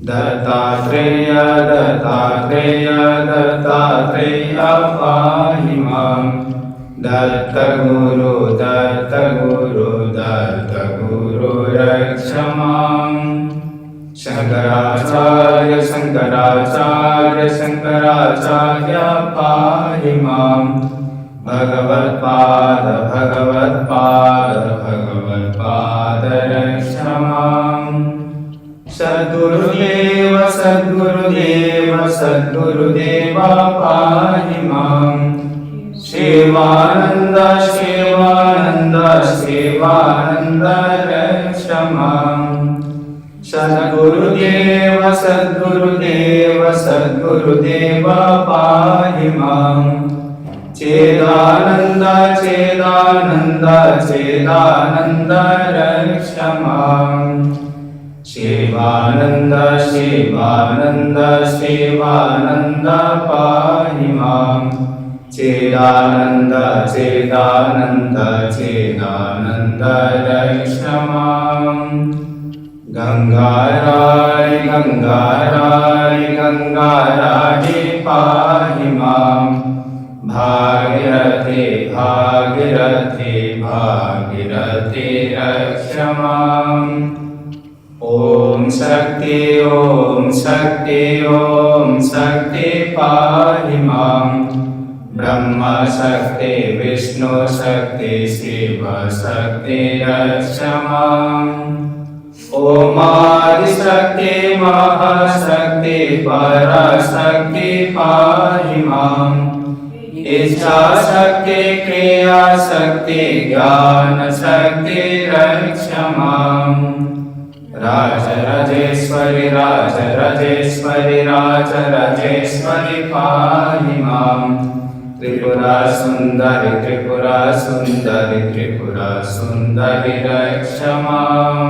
दत्तात्रेय दत्तात्रेय दत्तात्रेय पाहि मां दत्तगुरु दत्तगुरु दत्तगुरु रक्ष मां शंकराचार्य शंकराचार्य शंकराचार्य पाहि मां भगवत्पाद भगवत्पाद भगवत्पाद रक्ष मां सद्गुरुदेव सद्गुरुदेव सद्गुरुदेव पाहि मां शिवानन्द शिवानन्द शिवानन्द रक्ष मां सद्गुरुदेव सद्गुरुदेव सद्गुरुदेव पाहि मां चेदानन्द चेदानन्द चेदानन्द रक्ष मां शिवानन्द शिवानन्द शिवानन्द पाहि मां चेदानन्द चेदानन्द चेदानन्द रक्ष मां गंगाराय गंगाराय गंगाराय पाहि मां भागीरथी भागीरथी भागीरथी रक्ष मां ओम शक्ति पाहि मां ब्रह्म शक्ति विष्णु शक्ति शिव शक्ति रक्ष मां ओम आदिशक्ति महाशक्ति पराशक्ति पाहि मां इच्छा शक्ति क्रिया शक्ति ज्ञान शक्ति रक्ष मां राजराजेश्वरी राजराजेश्वरी राजराजेश्वरी पाहि मां त्रिपुरा सुंदरी त्रिपुरा सुंदरी त्रिपुरा सुंदरी रक्ष मां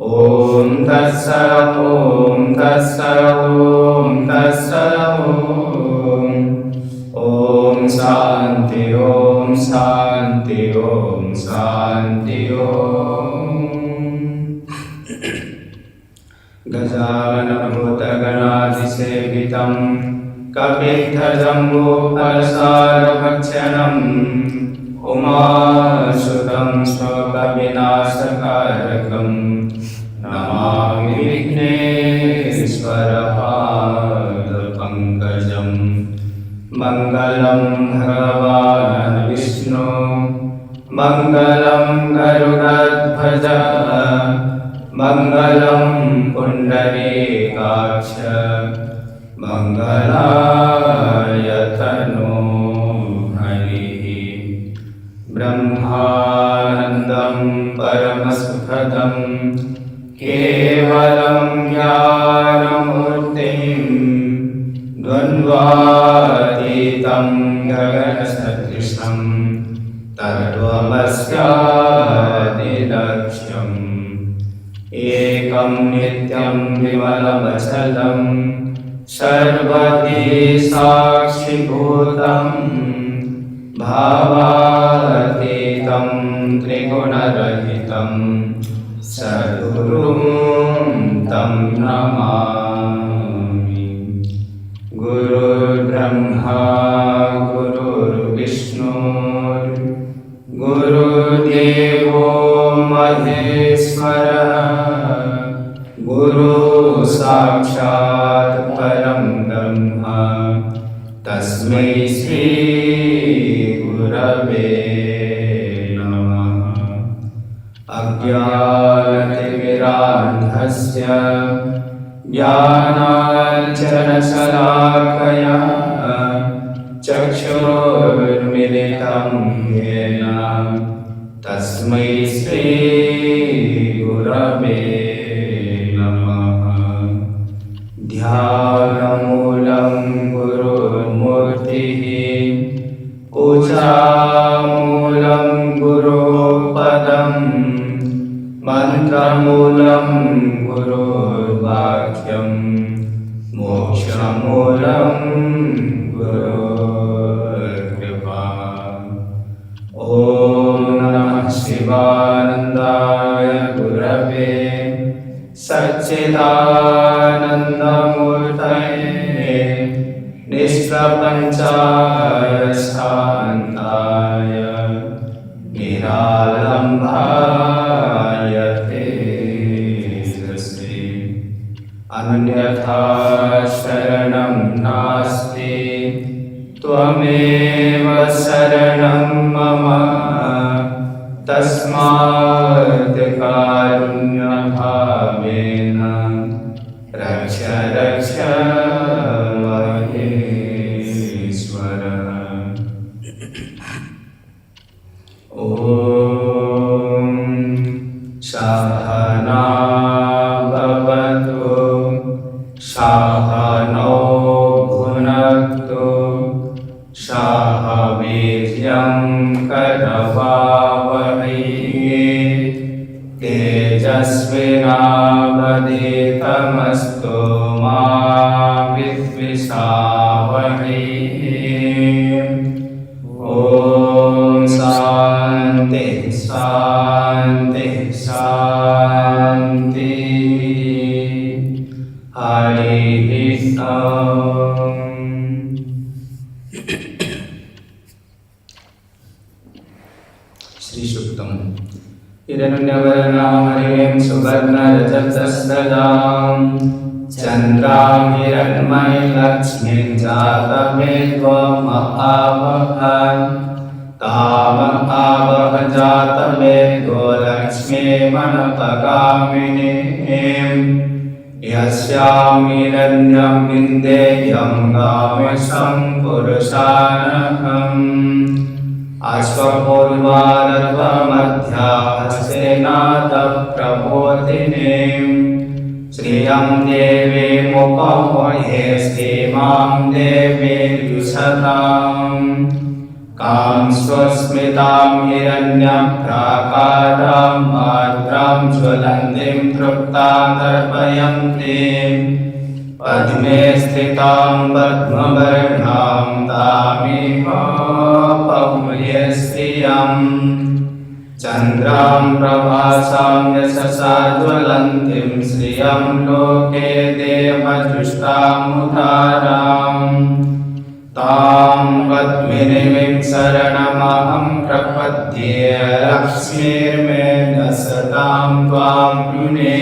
ओम तत्सत् ओम तत्सत् ओम तत्सत् ओम शांति ओम शांति ओम शांति ओम गजाननभूतगणाधिसेवितं कपित्थजम्बूफलसारभक्षणम् उमासुतं स्वकविनाशकारकं नमामि विघ्नेश्वरपादपङ्कजं मङ्गलं भगवान् विष्णु मङ्गलं गरुडध्वज मङ्गलं पुण्डरीकाक्ष मङ्गलाय तनो हरिः ब्रह्मानन्दं परमसुखदं केवलं ज्ञानमूर्तिं द्वन्द्वातीतं गगनसदृशं तत्त्वमस्यादिलक्ष्यम् एकं नित्यं विमलमचलं सर्वधी साक्षिभूतं भावातीतं त्रिगुणरहितं सद्गुरुं तं नमामि गुरुर्ब्रह्मा गुरुर्विष्णु गुरुर्देवो महेश्वरः गुरु साक्षात् परं ब्रह्म तस्मै श्री गुरवे नमः अज्ञानतिमिरान्धस्य ज्ञानाञ्जनशलाकया चक्षुरुन्मिलितं येन तस्मै श्री गुरवे नमः ध्यानमूलं गुरुर्मूर्तिः पूजामूलं गुरुपदं मन्त्रमूलं गुरुर्वाक्यं मोक्षमूलं गुरुर्कृपा ॐ नमः शिवानन्दाय गुरवे सच्चिदानन्दाय सच्चिदानन्दमूर्तये निष्प्रपञ्चाय शान्ताय निरालम्भाय तेजस्वी अन्यथा शरणं नास्ति त्वमेव शरणं मम तस्मात् कारुण्यभावेन रक्ष रक्ष महेश्वर। ॐ सहना भवतु सहनौ भुनक्तु सह वीर्यं करवावहै तेजस्विनावधीतमस्तु मा विद्विषावहै। ॐ शान्ति शान्ति शान्ति। हरिः ॐ। श्री सूक्तम। हिरण्यवर्णां हरिं सुवर्णरजतस्रजां चन्द्रां हिरण्मयलक्ष्मीं जातवेदोमहावह तामहावह जातवेदो लक्ष्मीमनपगामिनीं यस्यां हिरण्यं विन्देयं गामिषं पुरुषानहम् अश्वपूर्वार्धमध्याहसेनाथप्रबोधिनीं श्रियं देवीमुपमोहे श्रीमां देवीर्युषतां कां स्वस्मितां हिरण्यप्राकारां मात्रां ज्वलन्तीं तृप्तां तर्पयन्तीं पद्मे स्थितां पद्मवर्णां तामिह पहुये श्रियं चन्द्रां प्रभासां यशसा ज्वलन्तीं श्रियं लोके देवदृष्टामुदारां तां पद्मिनीं शरणमहं प्रपद्ये लक्ष्मीर्मे नसतां त्वां युने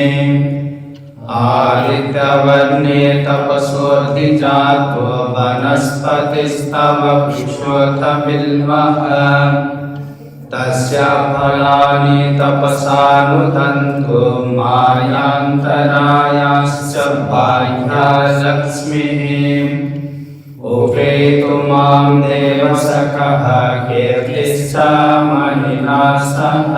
आदित्यवर्णे तपसोऽधिजातो वनस्पतिस्तव वृक्षोऽथ तस्य फलानि तपसानुदन्तो मायान्तरायाश्च बाह्या लक्ष्मीः उपेतु मां देवसखः कीर्तिश्च मणिना सह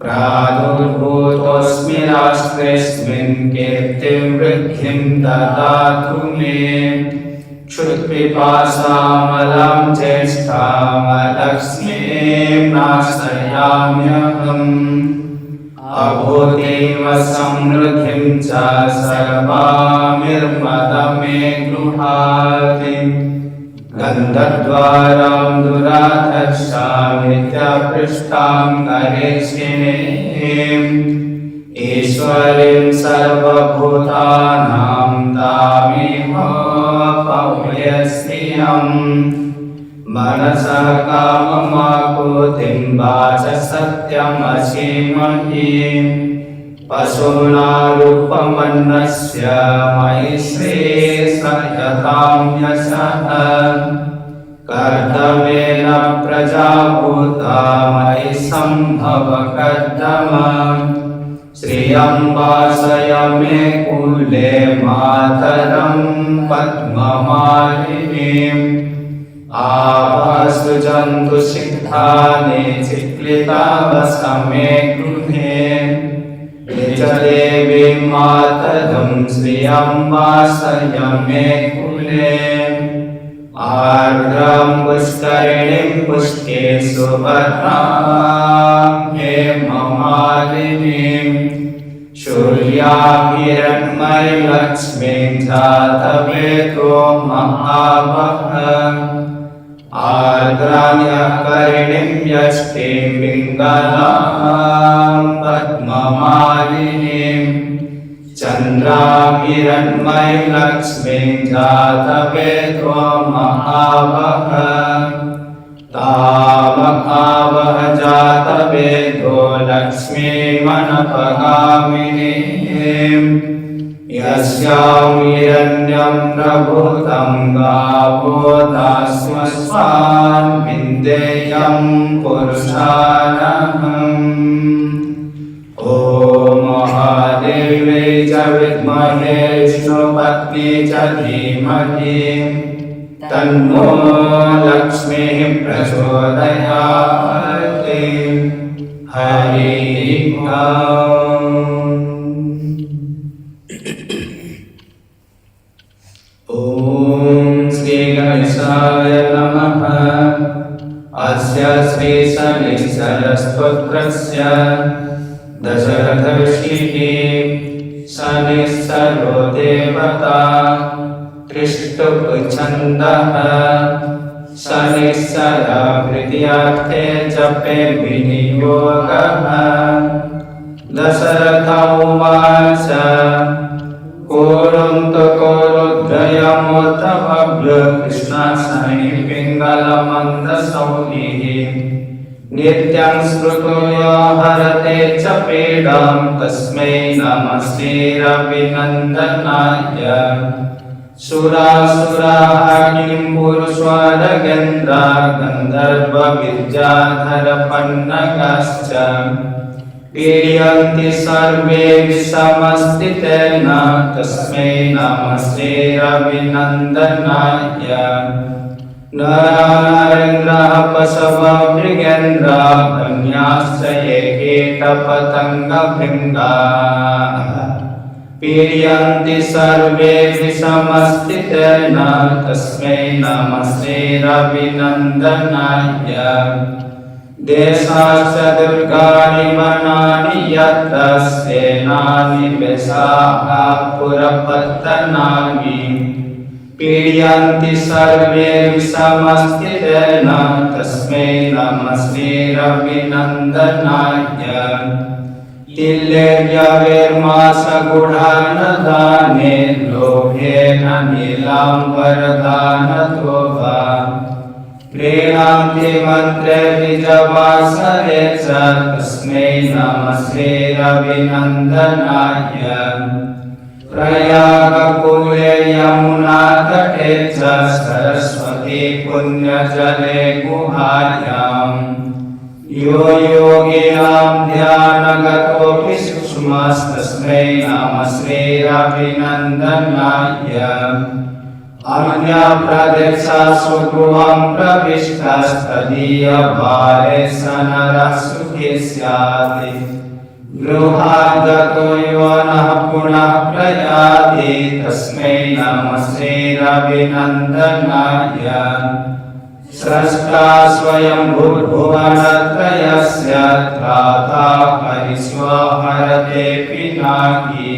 प्रादुर्भूतोऽस्मि राष्ट्रेऽस्मिन् कीर्तिं वृद्धिं ददातु मे क्षुत्पिपासामलं ज्येष्ठामलक्ष्मीं नाशयाम्यहम् अभूतिव समृद्धिं च सर्वामिर्मदमे गृहाति गन्धद्वारां दुराधर्षामित्यपृष्टां करिष्यिणीम् ईश्वरीं सर्वभूतानां तामिह पहुये श्रियम् मनसः काममाकुतिं वाचः सत्यमसीमहि पशूनारूपमन्नस्य मयि श्रीसयतां यशः कर्दमेन प्रजाभूता मयि सम्भव कर्दम श्रियं वासय मे कुले मातरं पद्ममालिनीम् आवासुजन्तु सिद्धानि चिक्लितावसमे गृहे निजदेवीं मातरं श्रियं वासय मे कुले आर्द्रां पुष्करिणीं पुष्टे सुवर्णां हेममालिनीं शूल्यां हिरण्मयलक्ष्मीं जातवेदो महावह आर्द्राण्यकरिणीं यष्टिं पिङ्गलां पद्ममालिनीं चन्द्राहिरण्मयी लक्ष्मी जातवेदो महावः तामहावः जातवेदो लक्ष्मीमनपगामिनीम् यस्यां हिरण्यं प्रभूतं गावो दास्मस्वान् विन्देयं पुरुषानहम् ॐ महादेव्यै च विद्महे विष्णुपत्नी च धीमहि तन्नो लक्ष्मीः प्रचोदयात् हरिः ॐ। ॐ श्री गणेशाय नमः। अस्य श्री शनिश्चरस्तोत्रस्य दशरथऋषिः शनिश्चरो देवता त्रिष्टुप्छन्दः शनिश्चरावृत्यार्थे जपे विनियोगः। दशरथ उवाच कोरुद्रयमुत भव्य कृष्णशनि पिङ्गलमन्दशौरिः नित्यं स्मृतो यो हरते च पीडां तस्मै नमः श्रीरविनन्दनाय। सुरासुराः किं पुरुषोरगेन्द्रा गन्धर्वविद्याधरपन्नगाश्च पीड्यन्ति सर्वे विषमस्थितेन तस्मै नमः श्रीरविनन्दनाय। नरेन्द्रः पशवः मृगेन्द्रः वन्याश्च ये कीटपतङ्गभृङ्गाः पीड्यन्ति सर्वे विषमस्थितेन तस्मै नमः श्रीरविनन्दनाय। देशाश्च दुर्गाणि वनानि यत्र सेनानि वेशाः पुरपत्तनानि पीड्यन्ति सर्वे विषमस्थितेन तस्मै नमः श्रीरविनन्दनाय। तिर्यव्यविर्मासगुढानदाने लोभेन नीलाम्बरदानतो वा प्रीणान्ति मन्त्रे बीजवासरे च तस्मै नमः श्रीरविनन्दनाय। प्रयागकूले यमुनातटे च सरस्वती पुण्यजले गुहायाम् यो योगिनां ध्यानगतोऽपि सूक्ष्मस्तस्मै नमः श्रीरविनन्दनाय। अन्यप्रदेशा स्वगृहं प्रविष्टस्तदीयभारे स नरः सुखी स्यात्। गृहाद्गतो यो नः पुनः प्रयाति तस्मै नमः श्रीरविनन्दनाय। स्रष्टा स्वयं भुवनत्रयस्य त्राता हरिष्वो हरते पिनाकी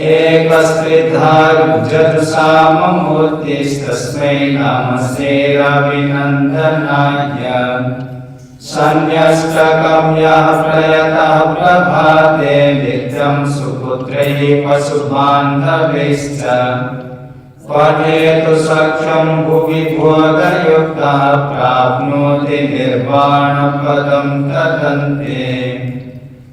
एकस्त्रिधार्जतुषाममूर्तिस्तस्मै नमः श्रीरविनन्दनाय। सन्न्यस्तकं यः प्रयतः प्रभाते नित्यं सुपुत्रैः पशुबान्धवैश्च पठेतु सख्यं भुवि भोगयुक्तः प्राप्नोति निर्वाणपदं तदन्ते।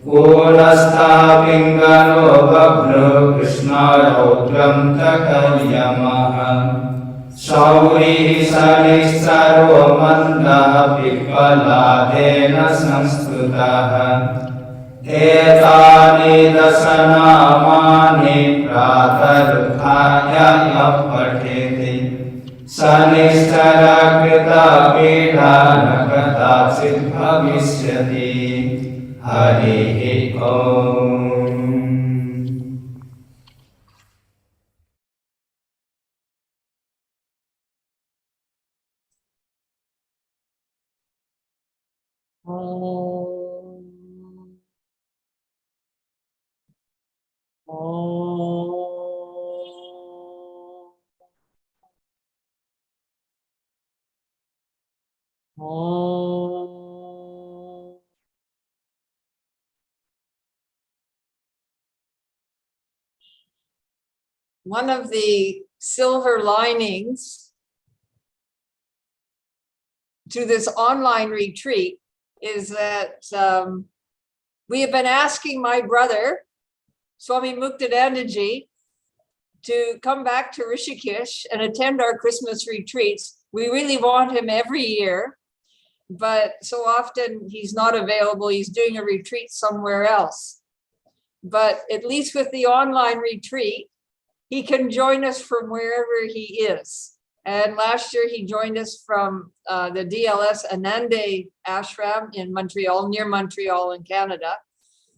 कोलस्थः पिङ्गलो बभ्रो कृष्णरौद्रं तकर्यमः शौरिः शनिश्चरो मन्दः पिप्पलादेन संस्तुतः। एतानि दशनामानि प्रातरुत्थाय यः पठेति शनिश्चरकृतपीडा न कदाचित् भविष्यति। हरिः ॐ। one of the silver linings to this online retreat is that we have been asking my brother, Swami Muktananda ji, to come back to Rishikesh and attend our Christmas retreats. We really want him every year, but so often he's not available. He's doing a retreat somewhere else. But at least with the online retreat, he can join us from wherever he is. And last year he joined us from the DLS Anande ashram in Montreal, near Montreal in Canada.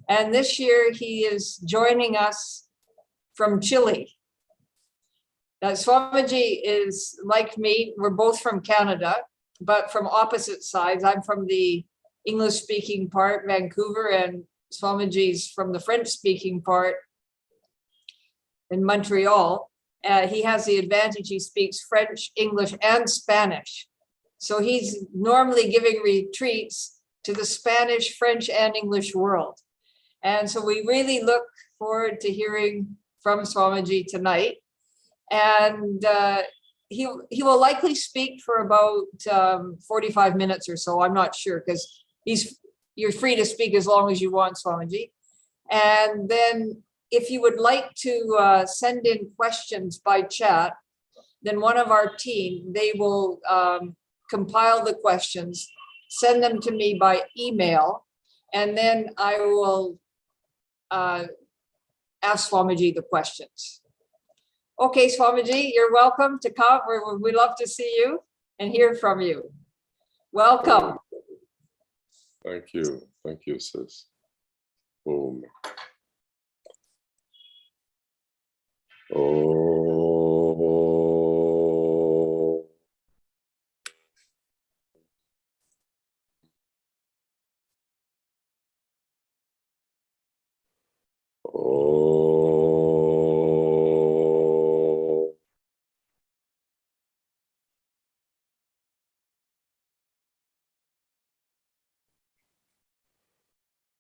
And this year he is joining us from Chile. Swamiji is like me, we're both from Canada, but from opposite sides. I'm from the English-speaking part, Vancouver, and Swamiji's from the French-speaking part in Montreal. He has the advantage, he speaks French, English, and Spanish. So he's normally giving retreats to the Spanish, French, and English world. And so we really look forward to hearing from Swamiji tonight. And he will likely speak for about 45 minutes or so. I'm not sure, because you're free to speak as long as you want, Swamiji. And then if you would like to send in questions by chat, then one of our team, they will compile the questions, send them to me by email, and then I will ask Swamiji the questions. Okay, Swamiji, you're welcome to come. We love to see you and hear from you. Welcome. Thank you, sis. Boom. Oh. Oh.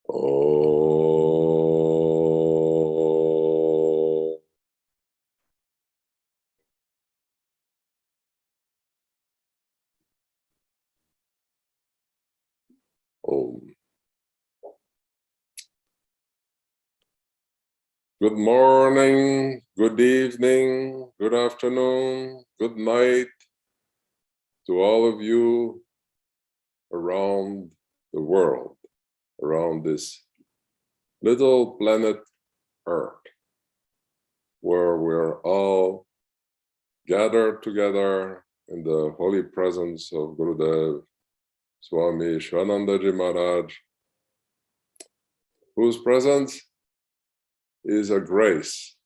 Oh. Oh. Good morning, good evening, good afternoon, good night to all of you around the world, around this little planet Earth, where we're all gathered together in the holy presence of Gurudev, Swami Shivanandaji Maharaj, whose presence is a grace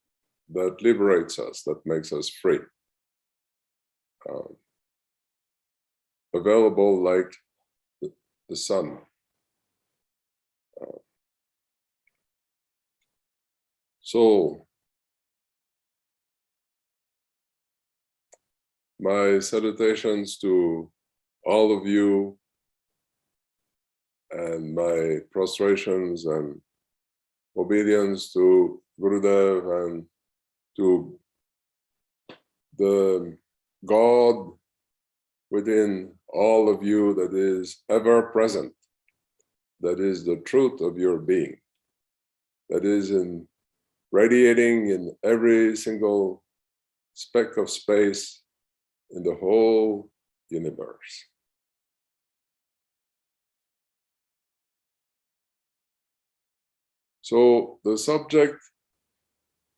that liberates us, that makes us free. Available like the sun. So, my salutations to all of you, and my prostrations and obedience to Gurudev and to the God within all of you that is ever present, that is the truth of your being, that is radiating in every single speck of space in the whole universe. So the subject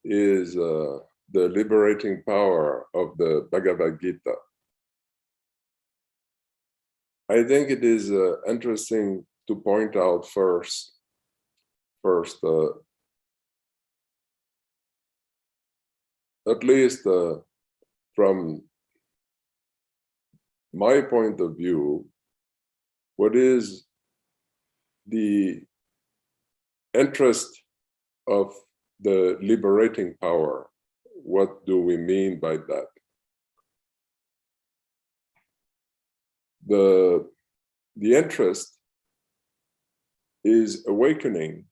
is the liberating power of the Bhagavad Gita. I think it is interesting to point out first, at least from my point of view, what is the interest of the liberating power? What do we mean by that? The interest is awakening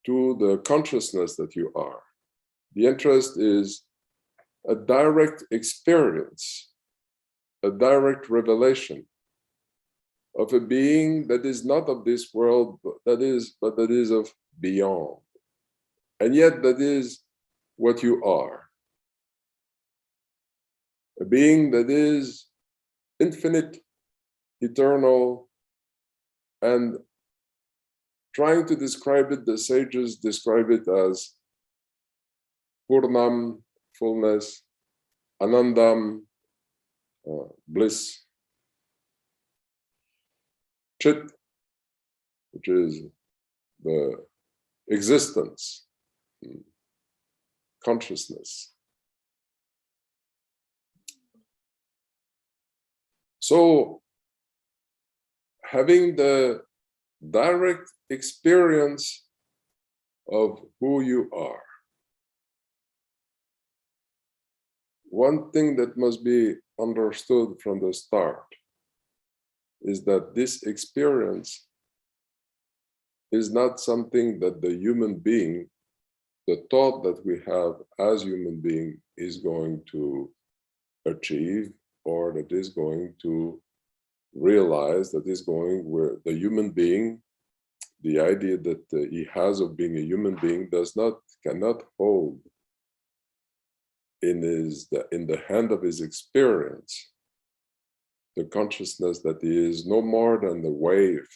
to the consciousness that you are. The interest is a direct experience, a direct revelation of a being that is not of this world, but that is of beyond. And yet that is what you are. A being that is infinite, eternal, and trying to describe it, the sages describe it as Purnam, fullness, Anandam, bliss, Chit, which is the existence, consciousness. So, having the direct experience of who you are, one thing that must be understood from the start is that this experience is not something that the human being, the thought that we have as human being, is going to achieve, or that is going to realize, that is going where the human being, the idea that he has of being a human being cannot hold in the hand of his experience the consciousness that he is no more than the wave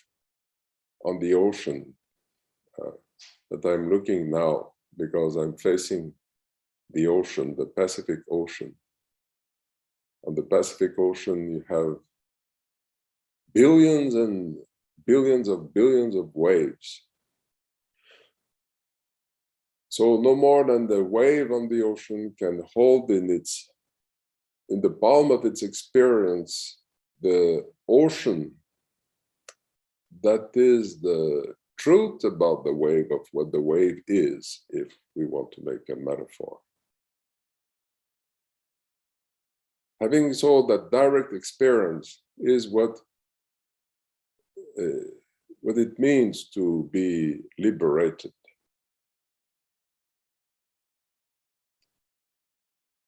on the ocean that I'm looking now, because I'm facing the ocean, the Pacific Ocean. On the Pacific Ocean, you have billions and billions of waves. So no more than the wave on the ocean can hold in the palm of its experience the ocean that is the truth about the wave, of what the wave is, if we want to make a metaphor. Having so that direct experience is what it means to be liberated.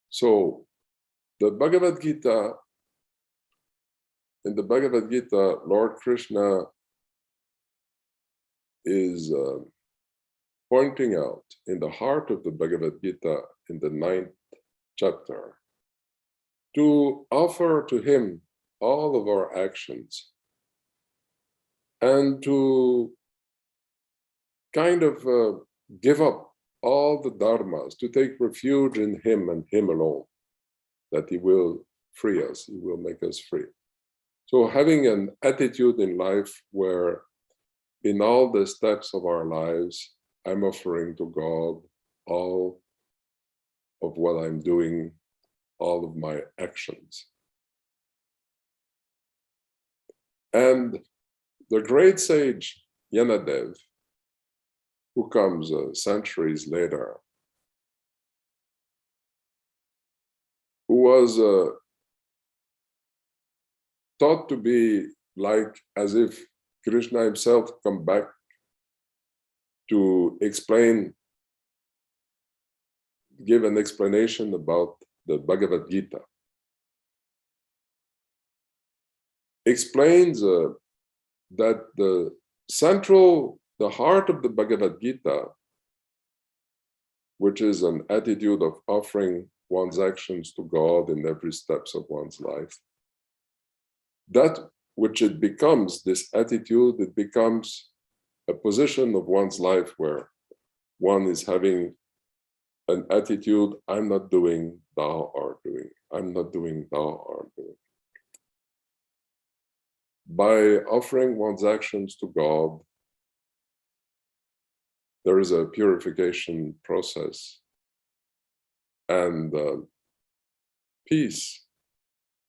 So the Bhagavad Gita, in the Bhagavad Gita, Lord Krishna is pointing out in the heart of the Bhagavad Gita, in the 9th chapter, to offer to him all of our actions and to kind of give up all the dharmas, to take refuge in him and him alone, that he will free us, he will make us free. So having an attitude in life where in all the steps of our lives, I'm offering to God all of what I'm doing, all of my actions. And the great sage Yanadev, who comes centuries later, who was thought to be like as if Krishna himself come back to give an explanation about the Bhagavad Gita. Explains that the heart of the Bhagavad Gita, which is an attitude of offering one's actions to God in every steps of one's life, that which it becomes, this attitude, it becomes a position of one's life where one is having an attitude, I'm not doing, thou art doing. I'm not doing, thou art doing. By offering one's actions to God, there is a purification process, and peace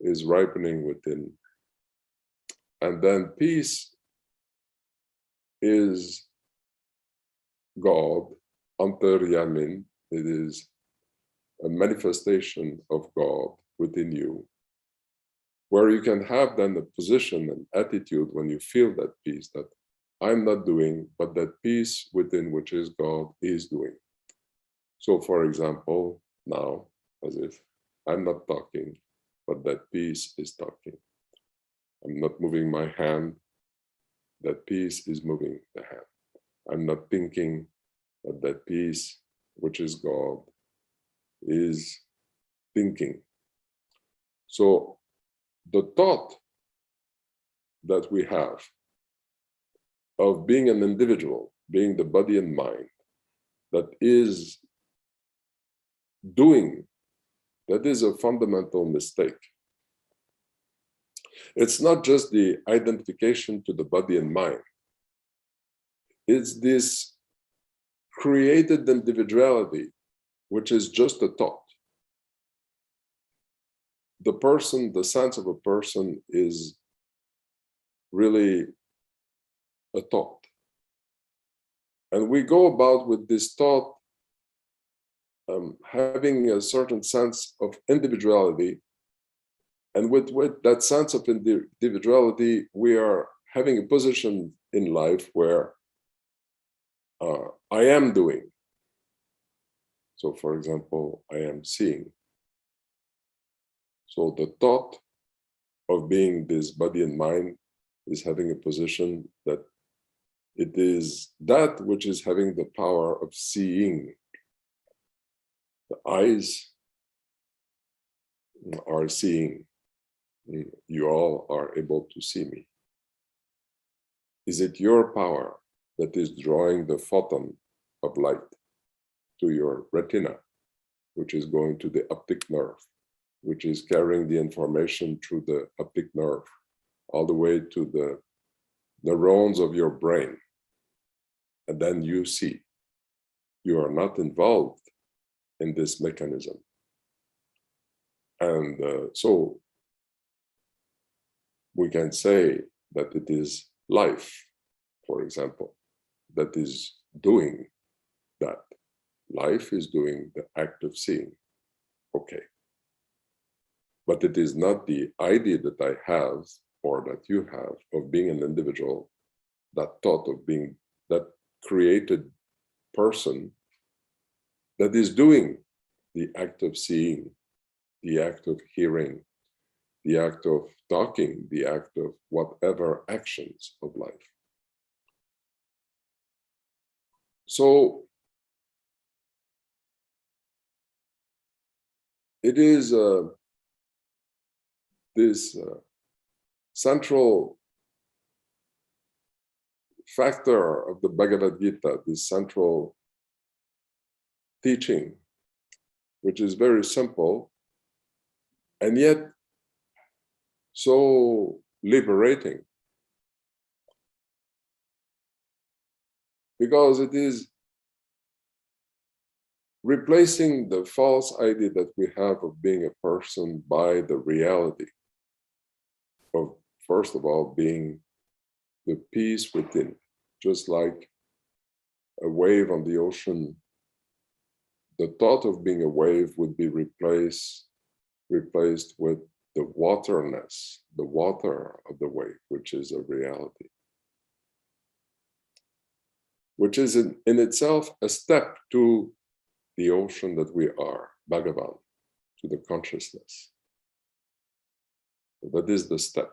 is ripening within. And then peace is God, Antaryamin. It is a manifestation of God within you, where you can have then a position and attitude when you feel that peace, that I'm not doing, but that peace within which is God is doing. So, for example, now, as if I'm not talking, but that piece is talking. I'm not moving my hand, that piece is moving the hand. I'm not thinking, but that piece, which is God, is thinking. So the thought that we have of being an individual, being the body and mind, that is doing, that is a fundamental mistake. It's not just the identification to the body and mind. It's this created individuality, which is just a thought. The person, the sense of a person is really a thought. And we go about with this thought having a certain sense of individuality. And with that sense of individuality, we are having a position in life where I am doing. So, for example, I am seeing. So the thought of being this body and mind is having a position that it is that which is having the power of seeing. The eyes are seeing. You all are able to see me. Is it your power that is drawing the photon of light to your retina, which is going to the optic nerve, which is carrying the information through the optic nerve, all the way to the neurons of your brain? And then you see. You are not involved in this mechanism. And so we can say that it is life, for example, that is doing that. Life is doing the act of seeing. Okay. But it is not the idea that I have or that you have of being an individual, that thought of being that created person that is doing the act of seeing, the act of hearing, the act of talking, the act of whatever actions of life. So it is this central factor of the Bhagavad Gita, this central teaching, which is very simple and yet so liberating, because it is replacing the false idea that we have of being a person by the reality of, first of all, being the peace within. Just like a wave on the ocean, the thought of being a wave would be replaced with the waterness, the water of the wave, which is a reality, which is in itself a step to the ocean that we are, Bhagavan, to the consciousness. That is the step.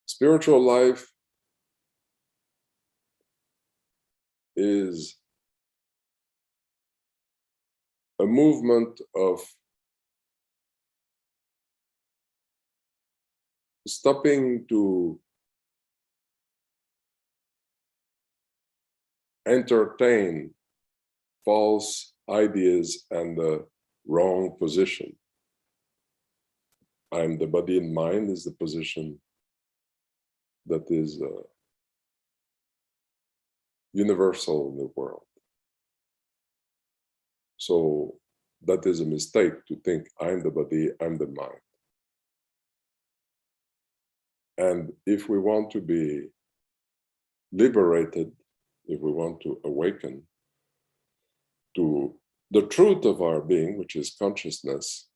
Spiritual life is a movement of stopping to entertain false ideas and the wrong position. I'm the body and mind is the position that is universal in the world. So that is a mistake to think I'm the body, I'm the mind. And if we want to be liberated, if we want to awaken to the truth of our being, which is consciousness,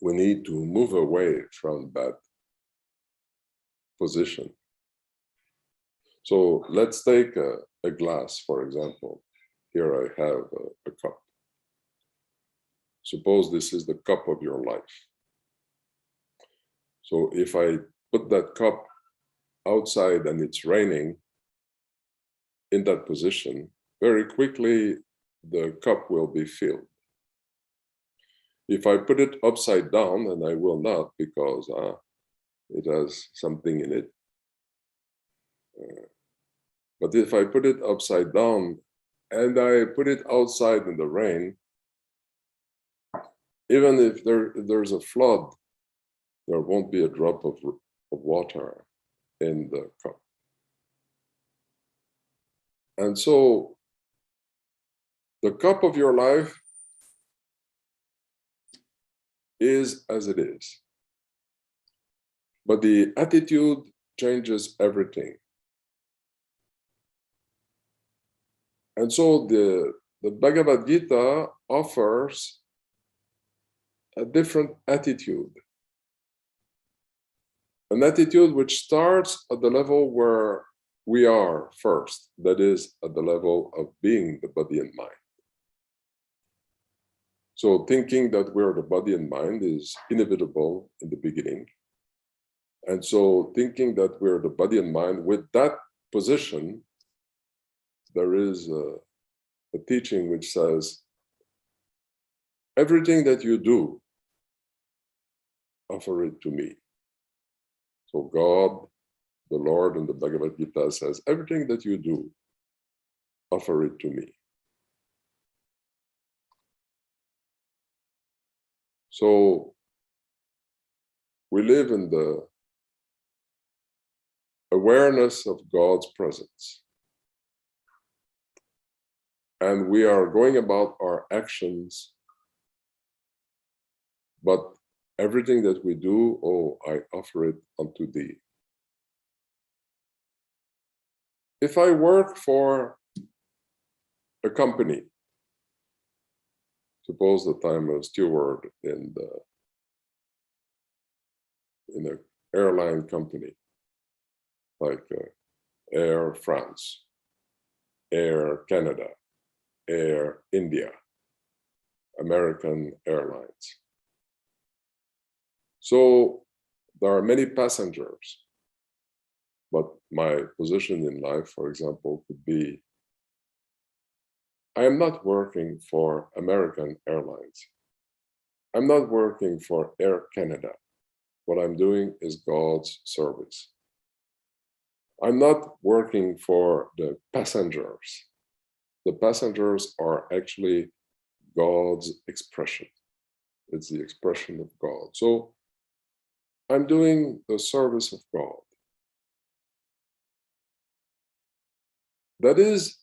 we need to move away from that position. So let's take a glass, for example. Here I have a cup. Suppose this is the cup of your life. So if I put that cup outside and it's raining, in that position, very quickly the cup will be filled. If I put it upside down, and I will not because it has something in it, but if I put it upside down and I put it outside in the rain, even if there's a flood, there won't be a drop of water in the cup. And so the cup of your life is as it is. But the attitude changes everything. And so the Bhagavad Gita offers a different attitude. An attitude which starts at the level where we are first, that is, at the level of being the body and mind. So thinking that we're the body and mind is inevitable in the beginning. And so thinking that we're the body and mind, with that position, there is a teaching which says, everything that you do, offer it to me. So God, the Lord in the Bhagavad Gita says, everything that you do, offer it to me. So we live in the awareness of God's presence. And we are going about our actions, but everything that we do, oh, I offer it unto thee. If I work for a company, suppose that I'm a steward in an airline company, like Air France, Air Canada, Air India, American Airlines. So there are many passengers, but my position in life, for example, could be, I am not working for American Airlines. I'm not working for Air Canada. What I'm doing is God's service. I'm not working for the passengers. The passengers are actually God's expression. It's the expression of God. So I'm doing the service of God. That is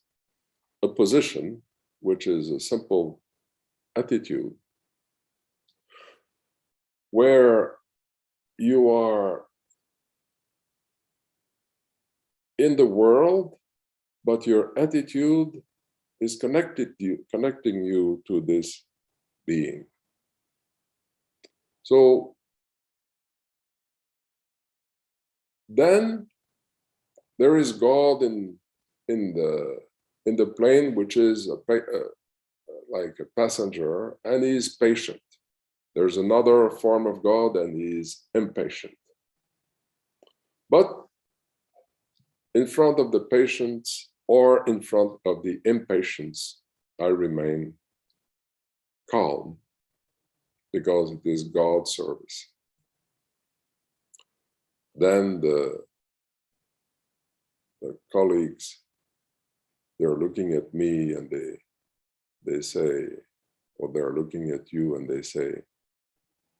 a position which is a simple attitude where you are in the world, but your attitude is connecting you to this being. So then there is God in the plane, which is like a passenger, and he is patient. There's another form of God, and he is impatient. But in front of the patience or in front of the impatience, I remain calm because it is God's service. Then the colleagues, they're looking at me and they say, or they're looking at you and they say,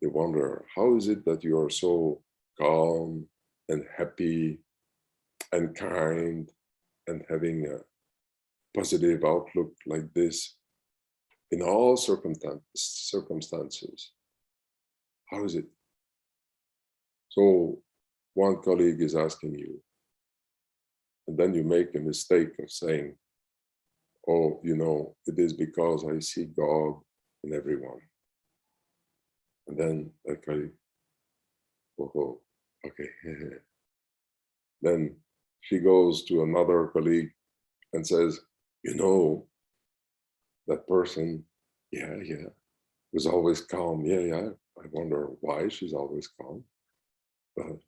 they wonder, how is it that you are so calm and happy and kind and having a positive outlook like this in all circumstances? How is it? So one colleague is asking you, and then you make a mistake of saying, oh, it is because I see God in everyone. And then that colleague, oh, okay. Then she goes to another colleague and says, you know, that person, yeah, was always calm. Yeah. I wonder why she's always calm. But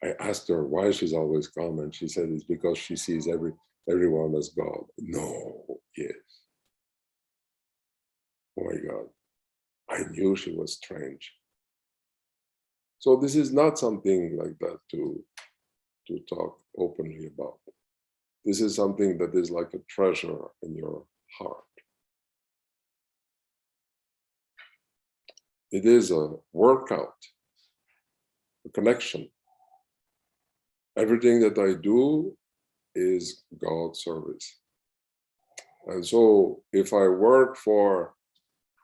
I asked her why she's always calm, and she said it's because she sees everyone as God. No, yes. Oh my God. I knew she was strange. So this is not something like that to talk openly about. This is something that is like a treasure in your heart. It is a workout, a connection. Everything that I do is God's service. And so if I work for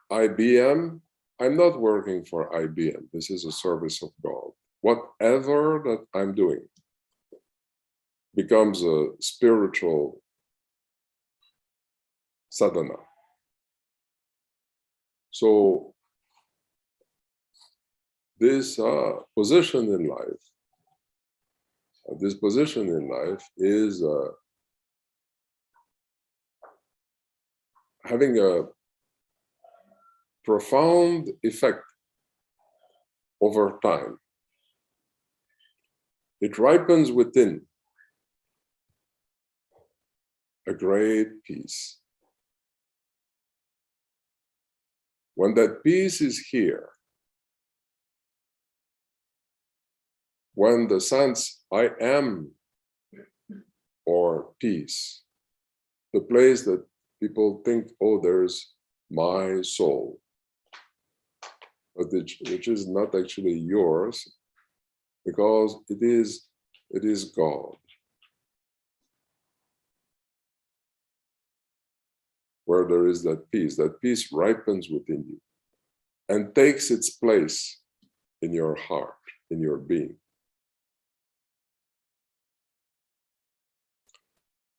IBM, I'm not working for IBM. This is a service of God. Whatever that I'm doing becomes a spiritual sadhana. So this position in life, is having a profound effect over time. It ripens within a great peace. When that peace is here, when the sense I am, or peace, the place that people think, oh, there's my soul, but which is not actually yours, because it is God. Where there is that peace ripens within you and takes its place in your heart, in your being.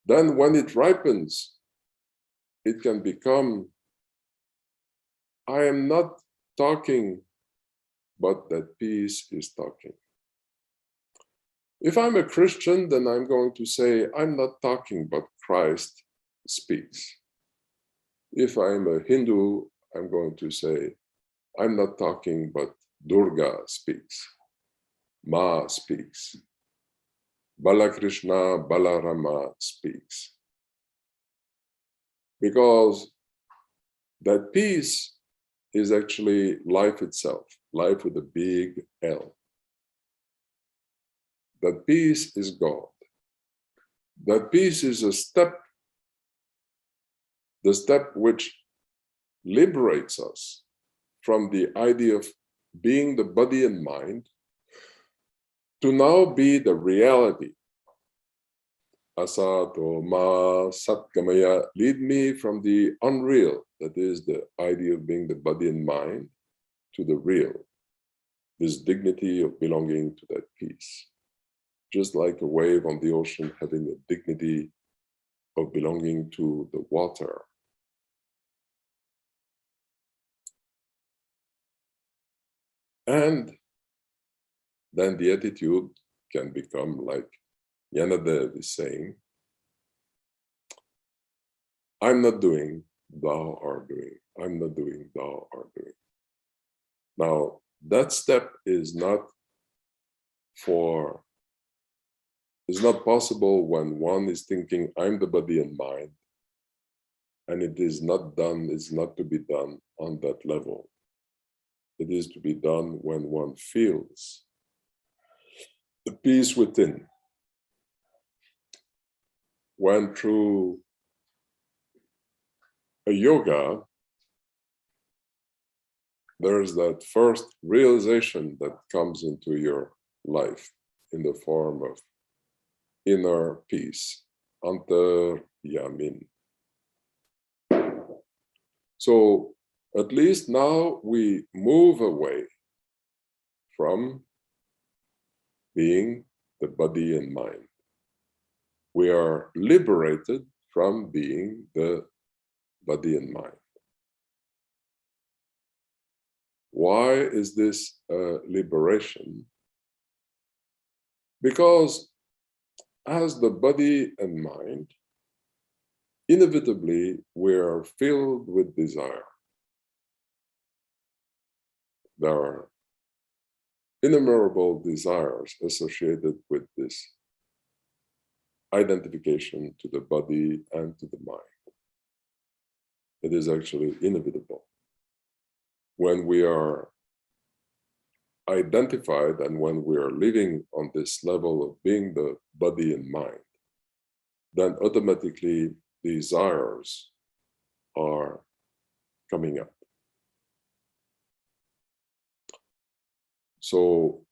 Then when it ripens, it can become, I am not talking, but that peace is talking. If I'm a Christian, then I'm going to say, I'm not talking, but Christ speaks. If I'm a Hindu, I'm going to say, I'm not talking, but Durga speaks. Ma speaks. Balakrishna, Balarama speaks. Because that peace is actually life itself, life with a big L. That peace is God. That peace is a step, the step which liberates us from the idea of being the body and mind to now be the reality. Asato ma satgamaya, lead me from the unreal, that is the idea of being the body and mind, to the real, this dignity of belonging to that peace. Just like a wave on the ocean having a dignity of belonging to the water. And then the attitude can become like Yanadev is saying, I'm not doing, thou art doing. I'm not doing, thou art doing. Now, that step is not possible when one is thinking, I'm the body and mind, and it is not done, it's not to be done on that level. It is to be done when one feels the peace within. When through a yoga, there's that first realization that comes into your life in the form of inner peace, antaryamin. So at least now we move away from being the body and mind. We are liberated from being the body and mind. Why is this liberation? Because as the body and mind, inevitably we are filled with desire. There are innumerable desires associated with this identification to the body and to the mind. It is actually inevitable. When we are identified and when we are living on this level of being the body and mind, then automatically desires are coming up. So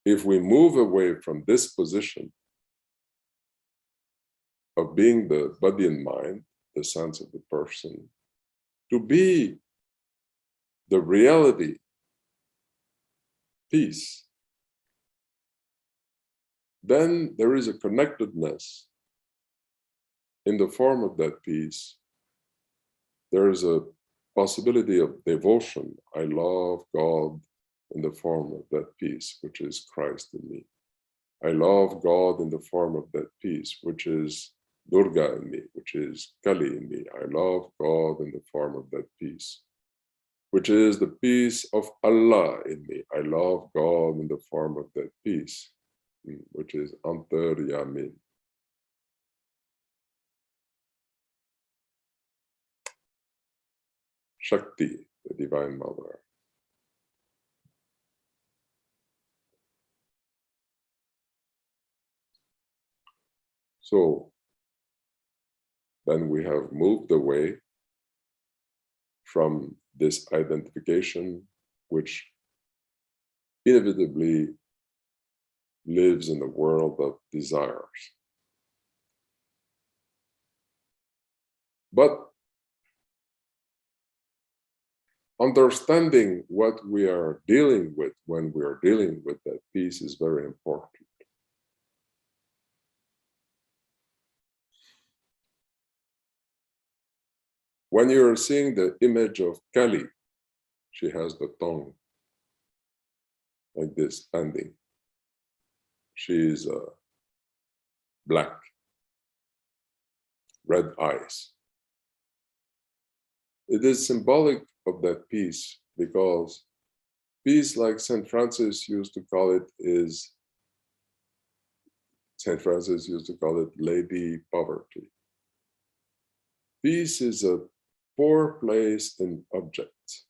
if we move away from this position of being the body and mind, the sense of the person, to be the reality, peace, then there is a connectedness in the form of that peace. There is a possibility of devotion. I love God in the form of that peace, which is Christ in me. I love God in the form of that peace, which is Durga in me, which is Kali in me. I love God in the form of that peace, which is the peace of Allah in me. I love God in the form of that peace, which is Antaryamin. Shakti, the Divine Mother. So then we have moved away from this identification, which inevitably lives in the world of desires. But understanding what we are dealing with when we are dealing with that peace is very important. When you are seeing the image of Kali, she has the tongue like this, standing. She is black, red eyes. It is symbolic of that peace, because peace, like St. Francis used to call it, is St. Francis used to call it Lady Poverty. Peace is a poor place in objects.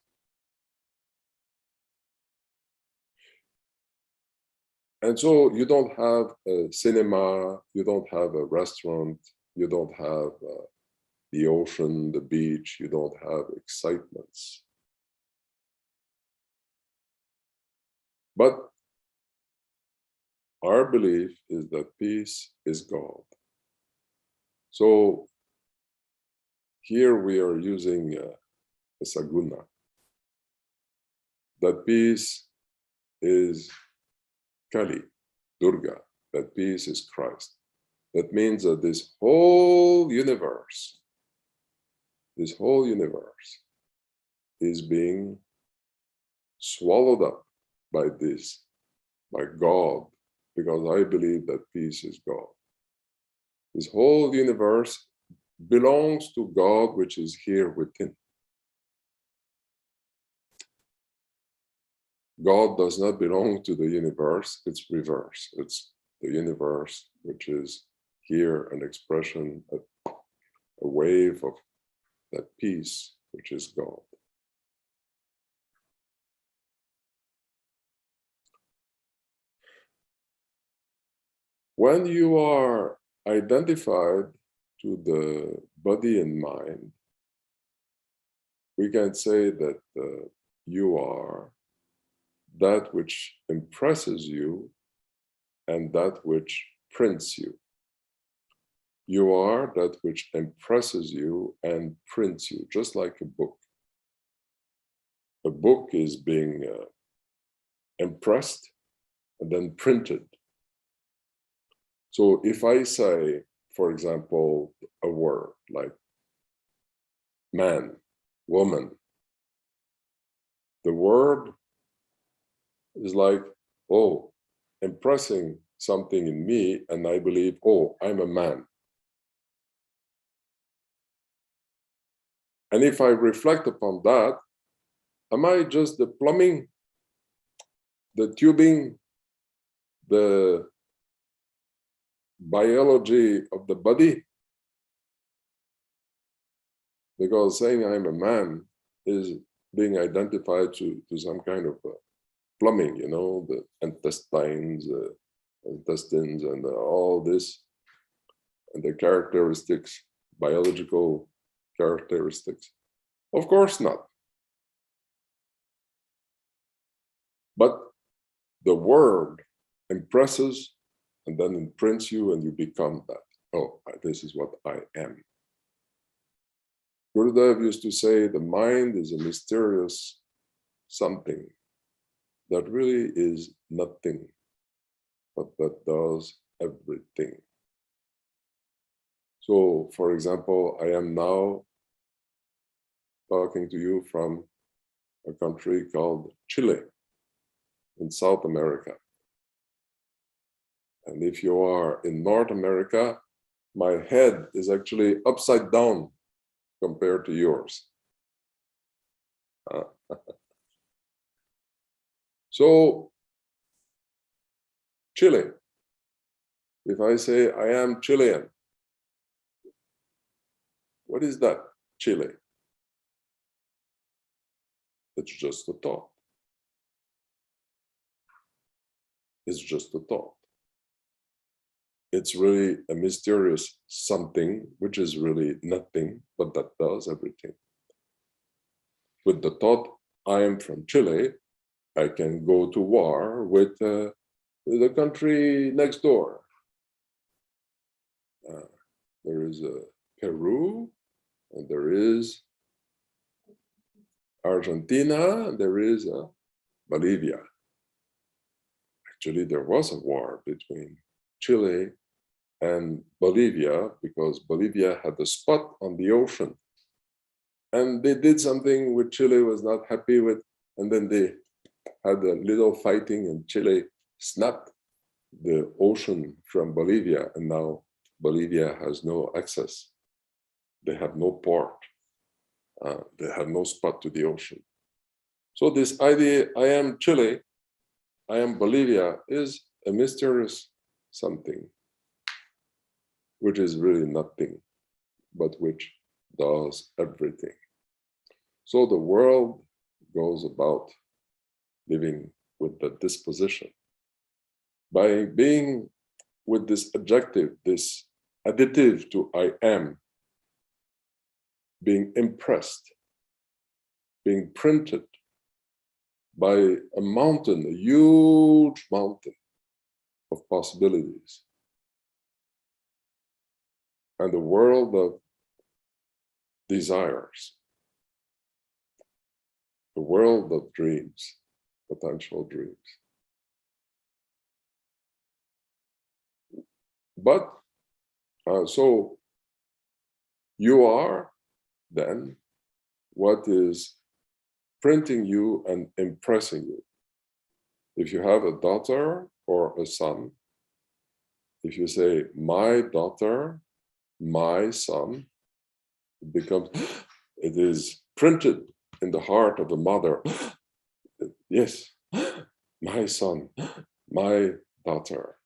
And so you don't have a cinema, you don't have a restaurant, you don't have the ocean, the beach, you don't have excitements. But our belief is that peace is God. So here we are using a saguna. That peace is Kali, Durga. That peace is Christ. That means that this whole universe is being swallowed up by this, by God, because I believe that peace is God. This whole universe belongs to God, which is here within. God does not belong to the universe, it's reverse. It's the universe which is here, an expression, a wave of that peace, which is God. When you are identified to the body and mind, we can say that you are that which impresses you and that which prints you. You are that which impresses you and prints you, just like a book. A book is being impressed and then printed. So if I say, for example, a word like man, woman, the word is like, oh, impressing something in me and I believe, oh, I'm a man. And if I reflect upon that, am I just the plumbing, the tubing, the biology of the body? Because saying I'm a man is being identified to some kind of plumbing, you know, the intestines and all this, and the characteristics, biological characteristics. Of course not. But the word impresses and then imprints you and you become that. Oh, this is what I am. Gurudev used to say the mind is a mysterious something that really is nothing, but that does everything. So, for example, I am now talking to you from a country called Chile in South America. And if you are in North America, my head is actually upside down compared to yours. So, Chile, if I say I am Chilean, what is that, Chile? It's just a thought. It's just a thought. It's really a mysterious something, which is really nothing, but that does everything. With the thought, I am from Chile, I can go to war with the country next door. There is Peru, and there is Argentina, and there is Bolivia. Actually, there was a war between Chile and Bolivia because Bolivia had a spot on the ocean. And they did something which Chile was not happy with, and then they had a little fighting, and Chile snapped the ocean from Bolivia, and now Bolivia has no access. They have no port. They have no spot to the ocean. So this idea, I am Chile, I am Bolivia, is a mysterious something, which is really nothing, but which does everything. So the world goes about living with the disposition. By being with this adjective, this additive to I am, being impressed, being printed by a mountain, a huge mountain of possibilities. And the world of desires, the world of dreams, potential dreams. But, so you are then what is printing you and impressing you. If you have a daughter or a son, if you say, my daughter, my son, it becomes, it is printed in the heart of the mother. Yes, my son, my daughter.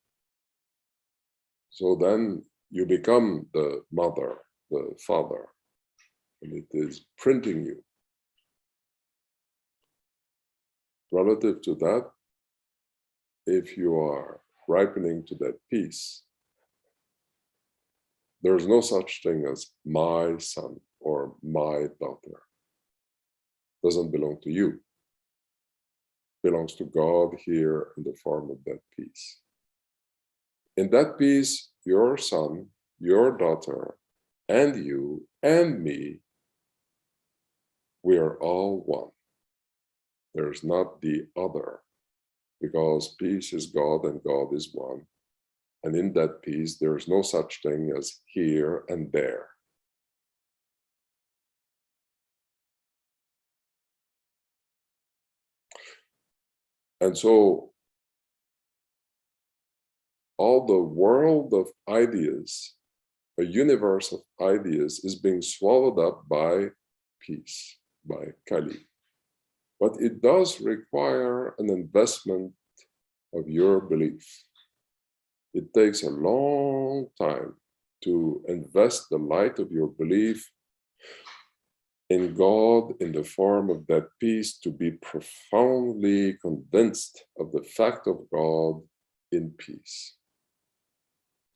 So then you become the mother, the father, and it is printing you. Relative to that, if you are ripening to that peace, there's no such thing as my son or my daughter. Doesn't belong to you. Belongs to God here in the form of that peace. In that peace, your son, your daughter, and you and me, we are all one. There's not the other, because peace is God and God is one. And in that peace, there is no such thing as here and there. And so all the world of ideas, a universe of ideas, is being swallowed up by peace, by Kali. But it does require an investment of your belief. It takes a long time to invest the light of your belief in God in the form of that peace, to be profoundly convinced of the fact of God in peace,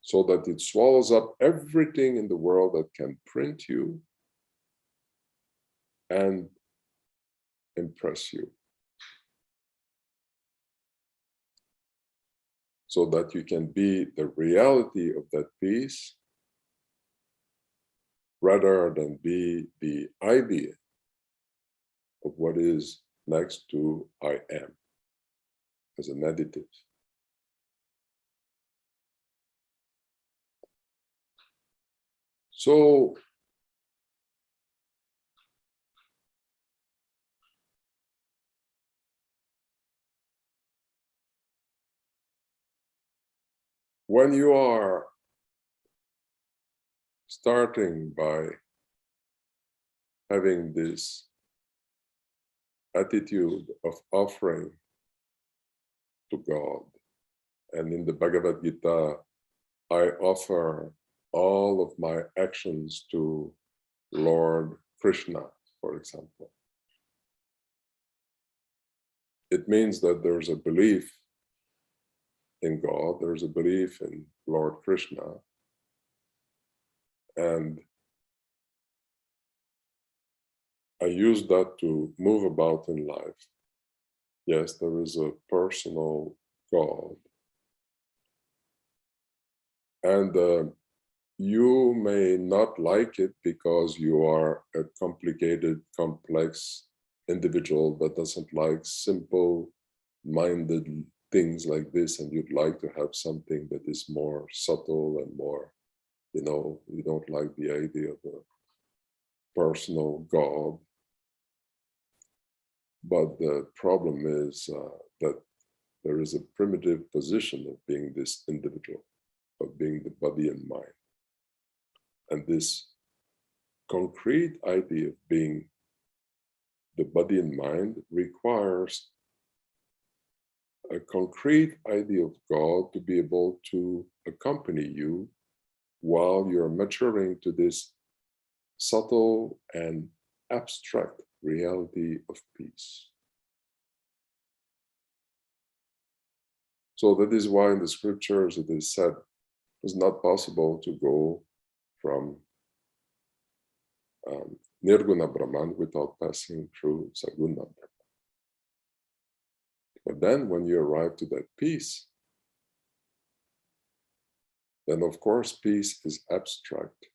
so that it swallows up everything in the world that can print you and impress you, so that you can be the reality of that peace rather than be the idea of what is next to I am as an additive. So when you are starting by having this attitude of offering to God, and in the Bhagavad Gita, I offer all of my actions to Lord Krishna, for example. It means that there's a belief in God, there's a belief in Lord Krishna, and I use that to move about in life. Yes, there is a personal God, and you may not like it because you are a complicated, complex individual that doesn't like simple-minded things like this, and you'd like to have something that is more subtle and more, you don't like the idea of a personal God. But the problem is that there is a primitive position of being this individual, of being the body and mind. And this concrete idea of being the body and mind requires a concrete idea of God to be able to accompany you while you're maturing to this subtle and abstract reality of peace. So that is why in the scriptures it is said it's not possible to go from Nirguna Brahman without passing through Saguna Brahman. But then when you arrive to that peace, then of course peace is abstract.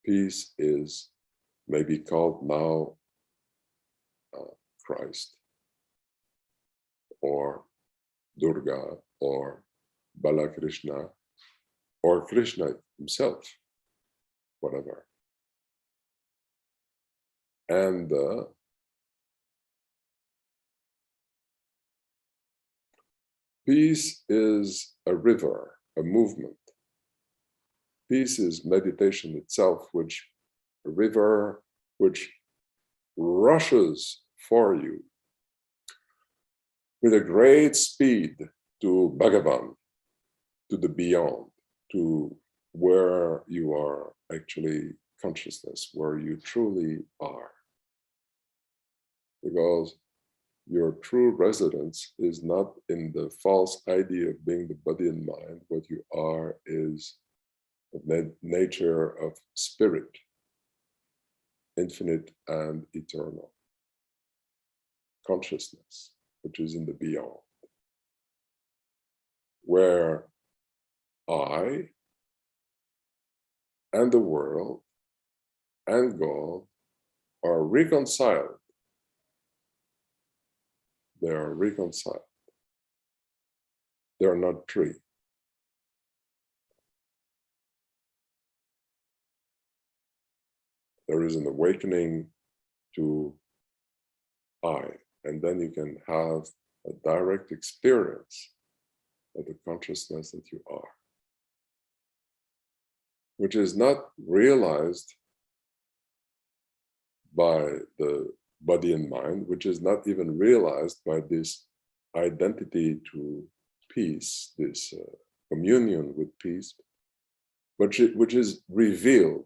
Peace is maybe called now Christ, or Durga, or Balakrishna, or Krishna himself, whatever. And peace is a river, a movement. Peace is meditation itself, which a river which rushes for you with a great speed to Bhagavan, to the beyond, to where you are actually consciousness, where you truly are. Because your true residence is not in the false idea of being the body and mind. What you are is the nature of spirit, infinite and eternal. Consciousness, which is in the beyond, where I and the world and God are reconciled. They are reconciled. They are not three. There is an awakening to I, and then you can have a direct experience of the consciousness that you are, which is not realized by the body and mind, which is not even realized by this identity to peace, this communion with peace, but which is revealed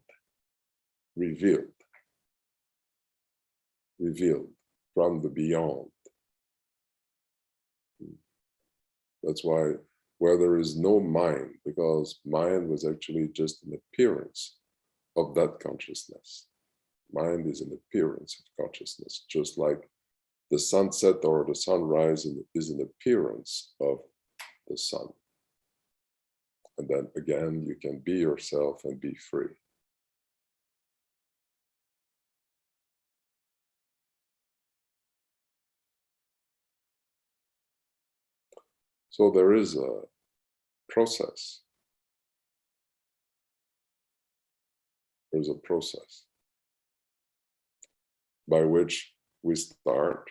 from the beyond. That's why where there is no mind, because mind was actually just an appearance of that consciousness. Mind is an appearance of consciousness, just like the sunset or the sunrise is an appearance of the sun. And then again, you can be yourself and be free. So there is a process. There's a process by which we start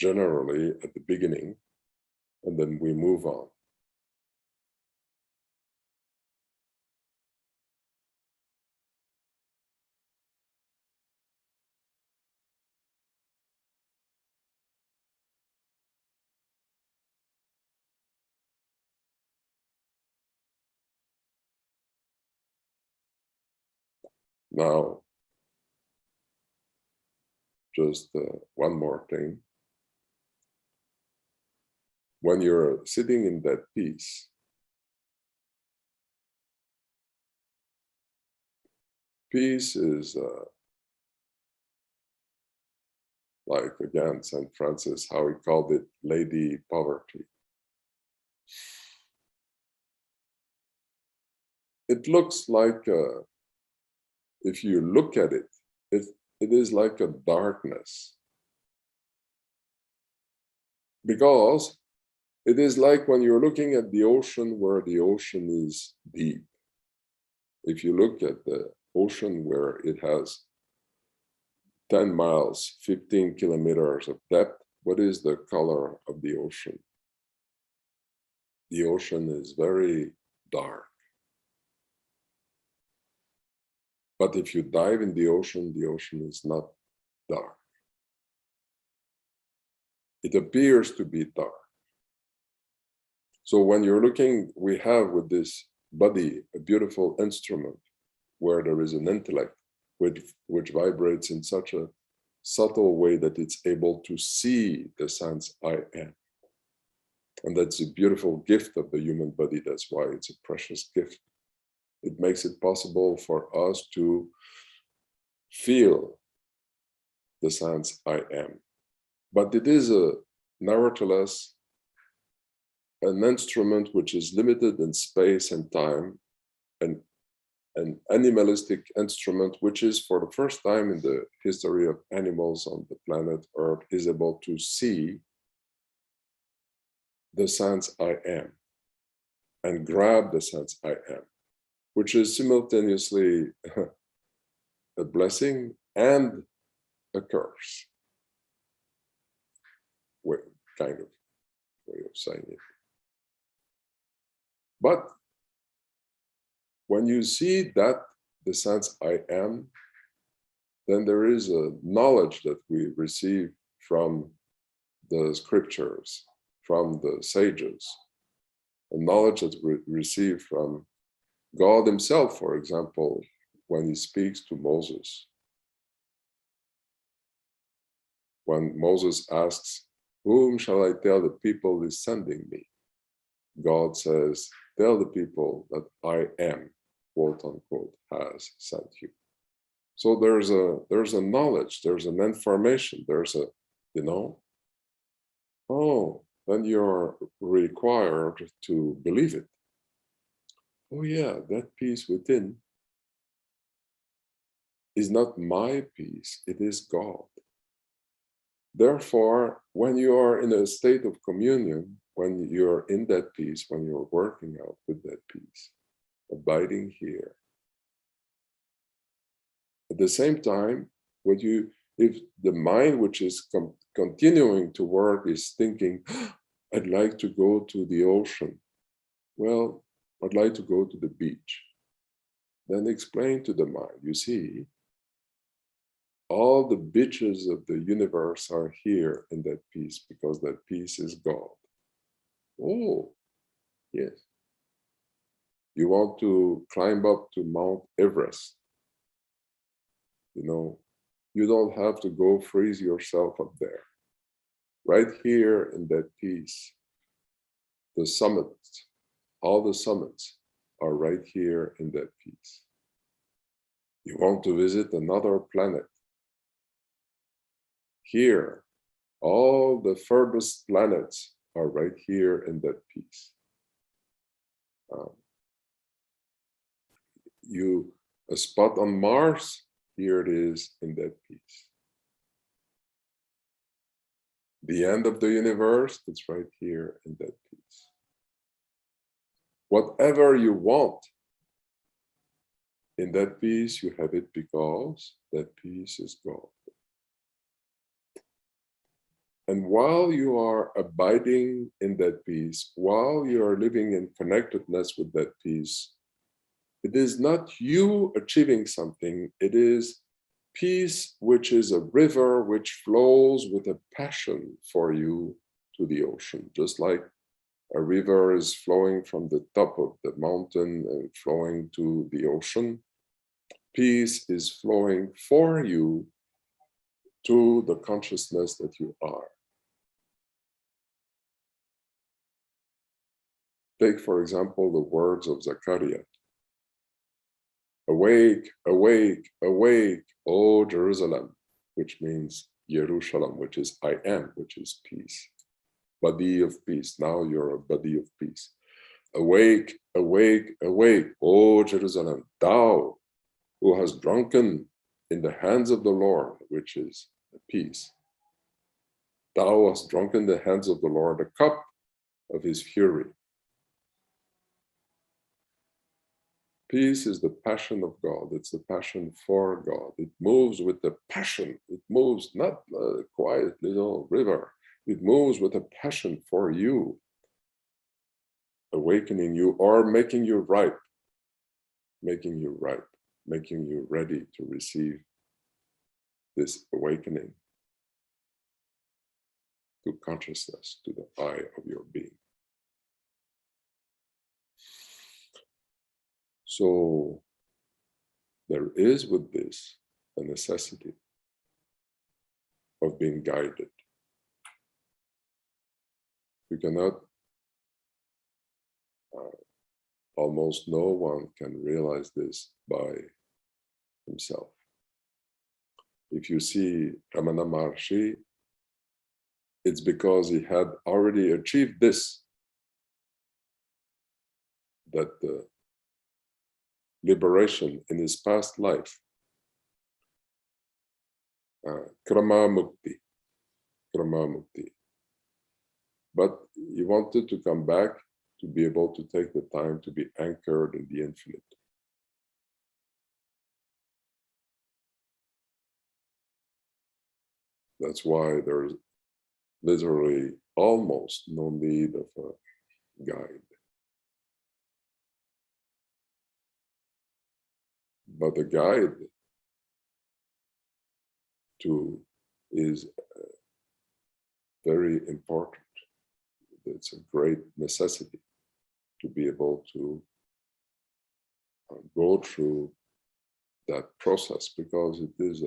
generally at the beginning, and then we move on. Now, just one more thing. When you're sitting in that peace, peace is like, again, St. Francis, how he called it, Lady Poverty. It looks like, if you look at it, it is like a darkness. Because it is like when you're looking at the ocean where the ocean is deep. If you look at the ocean where it has 10 miles, 15 kilometers of depth, what is the color of the ocean? The ocean is very dark. But if you dive in the ocean is not dark. It appears to be dark. So when you're looking, we have with this body a beautiful instrument where there is an intellect which vibrates in such a subtle way that it's able to see the sense I am. And that's a beautiful gift of the human body. That's why it's a precious gift. It makes it possible for us to feel the sense I am. But it is nevertheless an instrument which is limited in space and time, and an animalistic instrument which is, for the first time in the history of animals on the planet Earth, is able to see the sense I am and grab the sense I am, which is simultaneously a blessing and a curse. Kind of way of saying it. But when you see that the sense I am, then there is a knowledge that we receive from the scriptures, from the sages, a knowledge that we receive from God himself, for example, when he speaks to Moses. When Moses asks, "Whom shall I tell the people is sending me?" God says, "Tell the people that I am, quote unquote, has sent you." So there's a knowledge, there's an information, there's a, oh, then you're required to believe it. Oh yeah, that peace within is not my peace, it is God. Therefore, when you are in a state of communion, when you're in that peace, when you're working out with that peace, abiding here, at the same time, if the mind which is continuing to work is thinking, I'd like to go to the ocean. Well, I'd like to go to the beach. Then explain to the mind, you see, all the beaches of the universe are here in that peace because that peace is God. Oh, yes. You want to climb up to Mount Everest. You know, you don't have to go freeze yourself up there. Right here in that peace, the summits, all the summits are right here in that peace. You want to visit another planet. Here, all the furthest planets are right here in that peace. A spot on Mars, here it is in that peace. The end of the universe, it's right here in that peace. Whatever you want in that peace, you have it because that peace is God. And while you are abiding in that peace, while you are living in connectedness with that peace, it is not you achieving something, it is peace, which is a river which flows with a passion for you to the ocean, just like a river is flowing from the top of the mountain and flowing to the ocean. Peace is flowing for you to the consciousness that you are. Take, for example, the words of Zachariah. Awake, awake, awake, O Jerusalem, which means Jerusalem, which is I am, which is peace. Body of peace. Now you're a body of peace. Awake, awake, awake, O Jerusalem, thou who hast drunken in the hands of the Lord, which is peace. Thou hast drunken in the hands of the Lord the cup of his fury. Peace is the passion of God. It's the passion for God. It moves with the passion. It moves not a quiet little river. It moves with a passion for you, awakening you or making you ripe, making you ready to receive this awakening to consciousness, to the I of your being. So there is with this a necessity of being guided. You cannot, almost no one can realize this by himself. If you see Ramana Maharshi, it's because he had already achieved this, that the liberation in his past life, krama mukti. But he wanted to come back to be able to take the time to be anchored in the infinite. That's why there's literally almost no need of a guide. But the guide is very important. It's a great necessity to be able to go through that process, because it is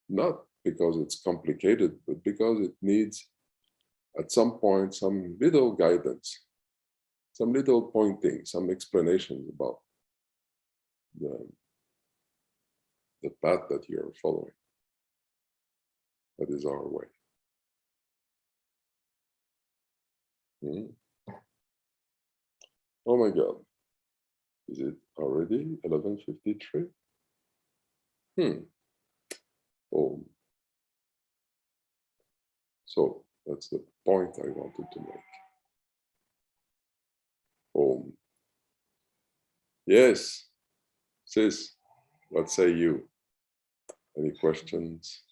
not because it's complicated, but because it needs at some point some little guidance, some little pointing, some explanations about the path that you're following. That is our way. Oh my God. Is it already 11:53? Oh. So that's the point I wanted to make. Oh. Yes. Sis, what say you? Any questions?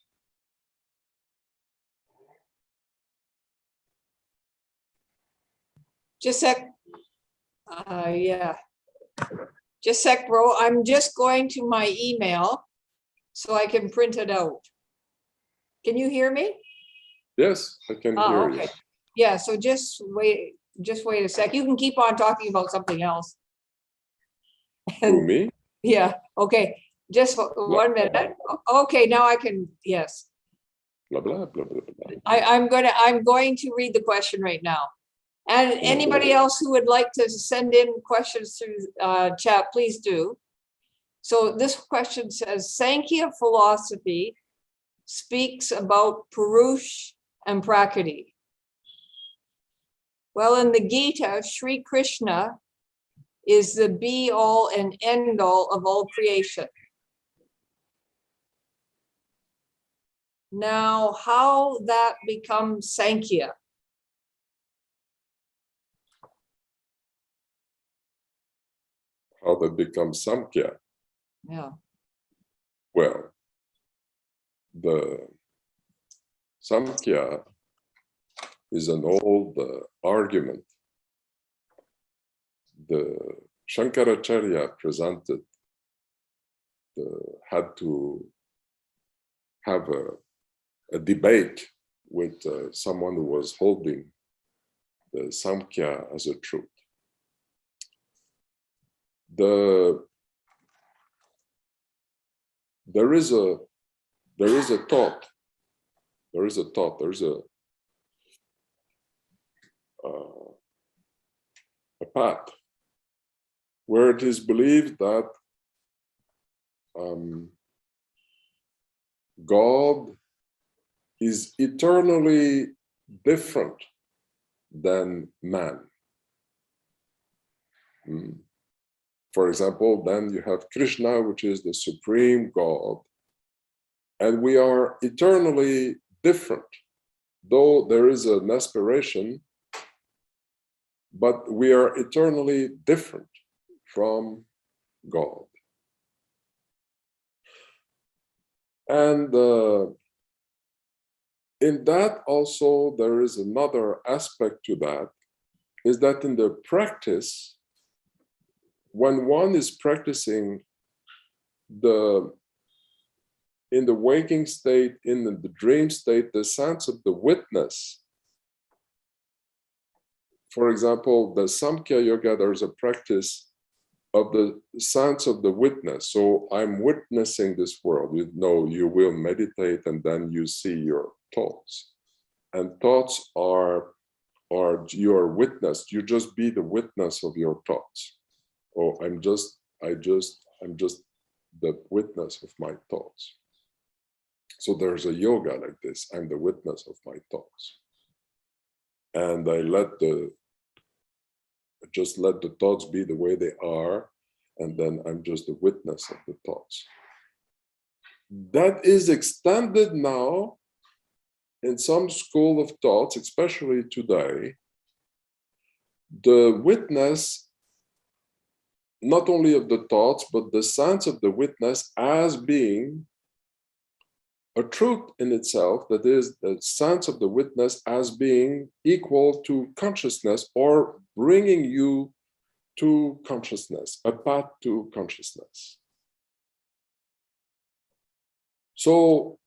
Just sec. Yeah. Just sec, bro. I'm just going to my email so I can print it out. Can you hear me? Yes, I can Oh, hear you. okay. Yeah, so just wait a sec. You can keep on talking about something else. To me? Yeah, okay. Just 1 minute. Okay, now I can, yes. Blah, blah, blah, blah, blah. I'm going to read the question right now. And anybody else who would like to send in questions through chat, please do. So this question says, Sankhya philosophy speaks about Purush and Prakriti. Well, in the Gita, Sri Krishna is the be all and end all of all creation. Now, how that becomes Sankhya? How that becomes Samkhya? Yeah. Well, the Samkhya is an old argument. The Shankaracharya presented, had to have a debate with someone who was holding the Samkhya as a truth. There is a thought, there's a path where it is believed that God is eternally different than man. For example, then you have Krishna, which is the supreme God, and we are eternally different, though there is an aspiration, but we are eternally different from God. And in that also, there is another aspect to that, is that in the practice, when one is practicing in the waking state, in the dream state, the sense of the witness. For example, the Samkhya Yoga, there's a practice of the sense of the witness. So I'm witnessing this world. You know, you will meditate and then you see your thoughts. And thoughts are your witness. You just be the witness of your thoughts. Oh, I'm just the witness of my thoughts. So there's a yoga like this. I'm the witness of my thoughts. And I just let the thoughts be the way they are, and then I'm just the witness of the thoughts. That is extended now in some school of thoughts, especially today. The witness, not only of the thoughts, but the sense of the witness as being a truth in itself, that is, the sense of the witness as being equal to consciousness or bringing you to consciousness, a path to consciousness. So,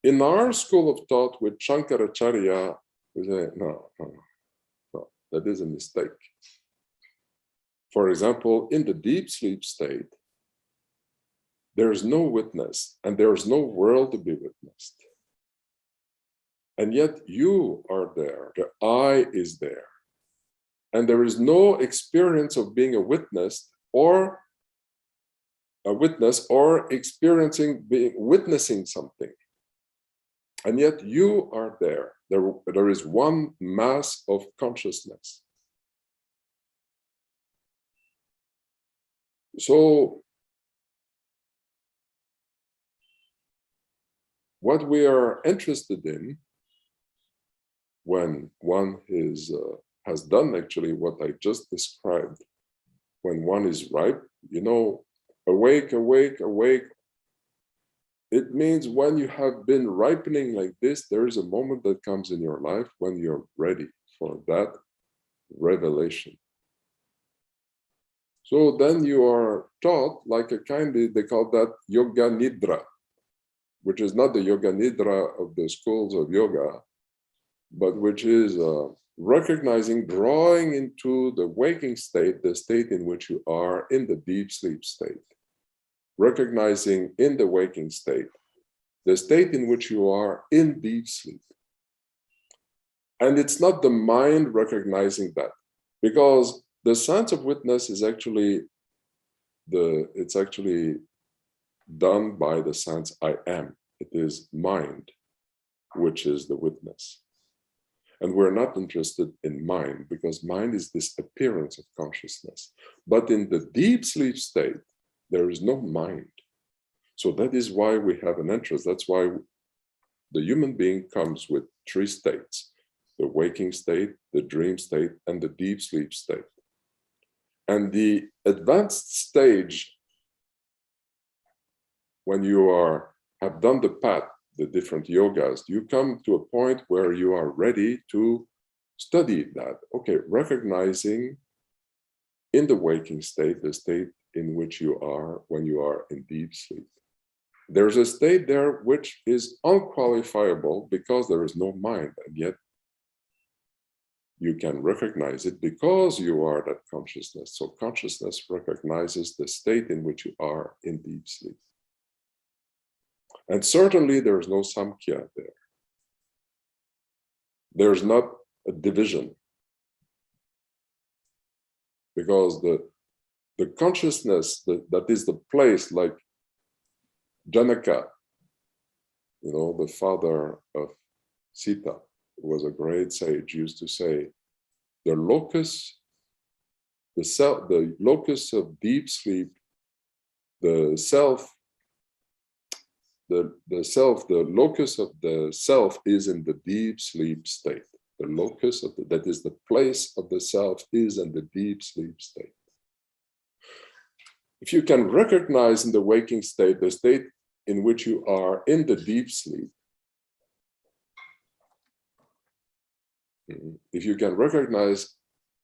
in our school of thought with Shankaracharya, we say, no, that is a mistake. For example, in the deep sleep state, there is no witness and there is no world to be witnessed. And yet you are there, the I is there. And there is no experience of being a witness or experiencing witnessing something. And yet you are there. There is one mass of consciousness. So what we are interested in when one has done actually what I just described, when one is ripe, awake It means when you have been ripening like this, there is a moment that comes in your life when you're ready for that revelation. So then you are taught like a kind of, they call that yoga nidra, which is not the yoga nidra of the schools of yoga, but which is recognizing, drawing into the waking state, the state in which you are in the deep sleep state. Recognizing in the waking state, the state in which you are in deep sleep. And it's not the mind recognizing that, because the sense of witness is actually it's actually done by the sense I am. It is mind, which is the witness. And we're not interested in mind, because mind is this appearance of consciousness. But in the deep sleep state, there is no mind. So that is why we have an interest. That's why the human being comes with three states: the waking state, the dream state, and the deep sleep state. And the advanced stage, when you have done the path, the different yogas, you come to a point where you are ready to study that. Okay, recognizing in the waking state, the state in which you are when you are in deep sleep. There's a state there which is unqualifiable because there is no mind, and yet you can recognize it because you are that consciousness. So consciousness recognizes the state in which you are in deep sleep. And certainly there is no samkhya there. There's not a division, because the consciousness that is the place, like Janaka, the father of Sita, who was a great sage, used to say, the locus of deep sleep, the locus of the self is in the deep sleep state. The locus of that is the place of the self is in the deep sleep state. If you can recognize in the waking state the state in which you are in the deep sleep, if you can recognize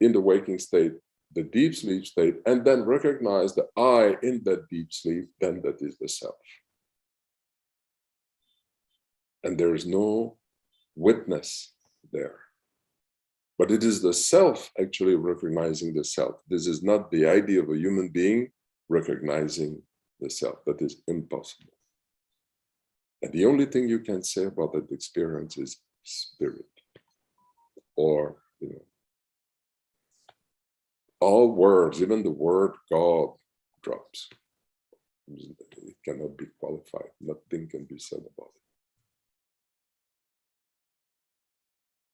in the waking state the deep sleep state, and then recognize the I in that deep sleep, then that is the self. And there is no witness there. But it is the self actually recognizing the self. This is not the idea of a human being recognizing the self. That is impossible. And the only thing you can say about that experience is spirit. Or, all words, even the word God drops. It cannot be qualified. Nothing can be said about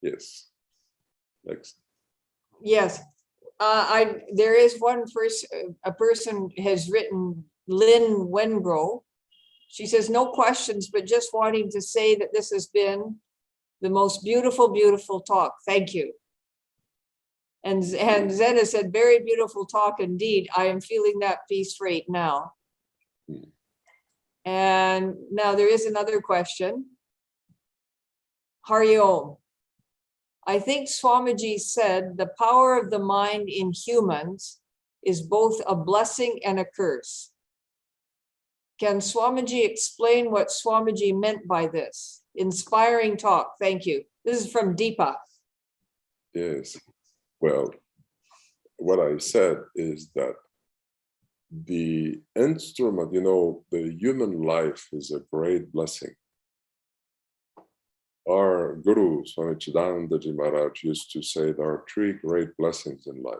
it. Yes. Next. Yes. There is one person, a person has written, Lynn Wengrow. She says, no questions, but just wanting to say that this has been the most beautiful, beautiful talk. Thank you. And Zena said, very beautiful talk indeed. I am feeling that peace right now. And now there is another question. Hari Om. I think Swamiji said the power of the mind in humans is both a blessing and a curse. Can Swamiji explain what Swamiji meant by this? Inspiring talk. Thank you. This is from Deepa. Yes. Well, what I said is that the instrument, the human life is a great blessing. Our Guru, Swami Chidananda Ji Maharaj, used to say there are three great blessings in life.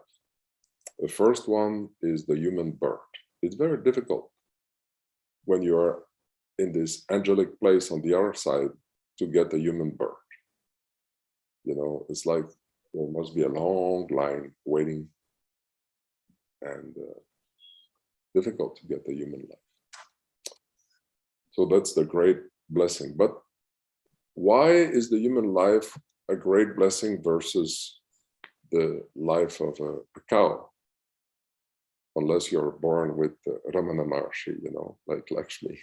The first one is the human birth. It's very difficult when you are in this angelic place on the other side to get a human birth. It's like there must be a long line waiting, and difficult to get the human life. So that's the great blessing. But why is the human life a great blessing versus the life of a cow? Unless you're born with Ramana Maharshi, like Lakshmi.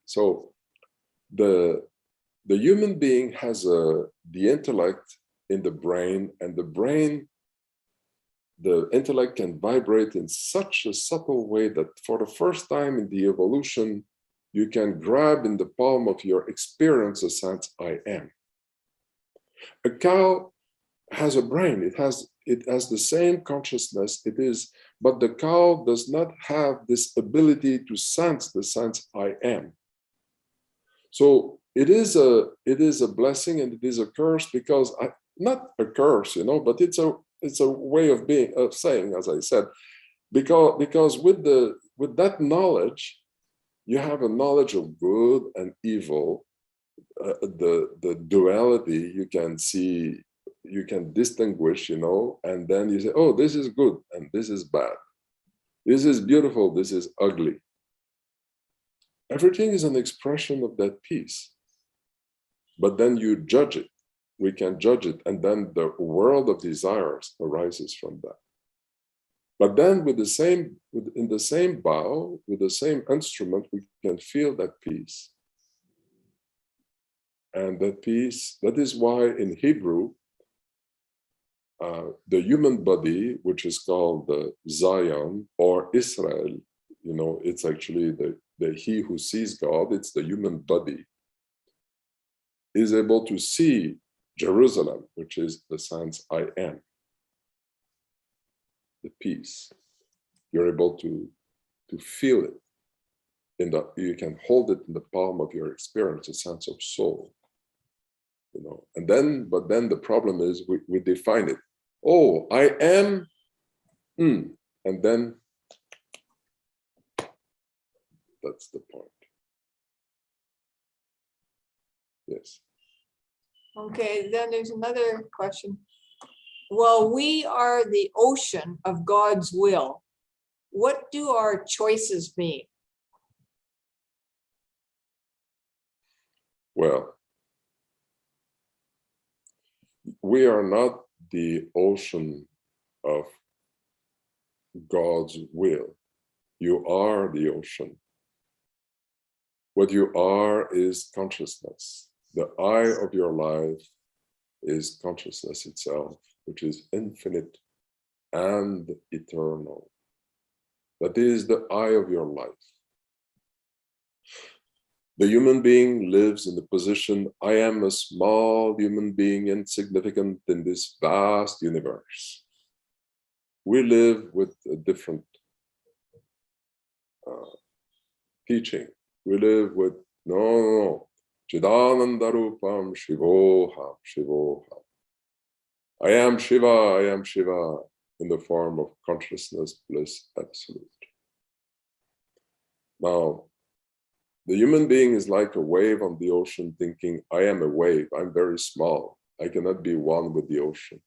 So the human being has the intellect in the brain, and the intellect can vibrate in such a subtle way that for the first time in the evolution, you can grab in the palm of your experience the sense I am. A cow has a brain, it has the same consciousness, but the cow does not have this ability to sense the sense I am. So it is a blessing and it is a curse, because not a curse, but it's a way of saying, as I said, because with that knowledge, you have a knowledge of good and evil, the duality you can see, you can distinguish, and then you say, oh, this is good and this is bad. This is beautiful, this is ugly. Everything is an expression of that peace. But then you judge it. We can judge it, and then the world of desires arises from that. But then in the same bow, with the same instrument, we can feel that peace. And that peace, that is why in Hebrew, the human body, which is called the Zion or Israel, it's actually the he who sees God, it's the human body, is able to see Jerusalem, which is the sense I am, the peace. You're able to feel it. You can hold it in the palm of your experience, a sense of soul. But then the problem is we define it. Oh, I am, and then that's the point. Yes. Okay, then there's another question. Well, we are the ocean of God's will. What do our choices mean? Well, we are not the ocean of God's will. You are the ocean. What you are is consciousness. The I of your life is consciousness itself, which is infinite and eternal. That is the I of your life. The human being lives in the position, I am a small human being, insignificant in this vast universe. We live with a different teaching. We live with, no. Chidanandarupam Shivoham, Shivoham. I am Shiva in the form of consciousness, bliss, absolute. Now, the human being is like a wave on the ocean thinking, I am a wave, I'm very small, I cannot be one with the ocean.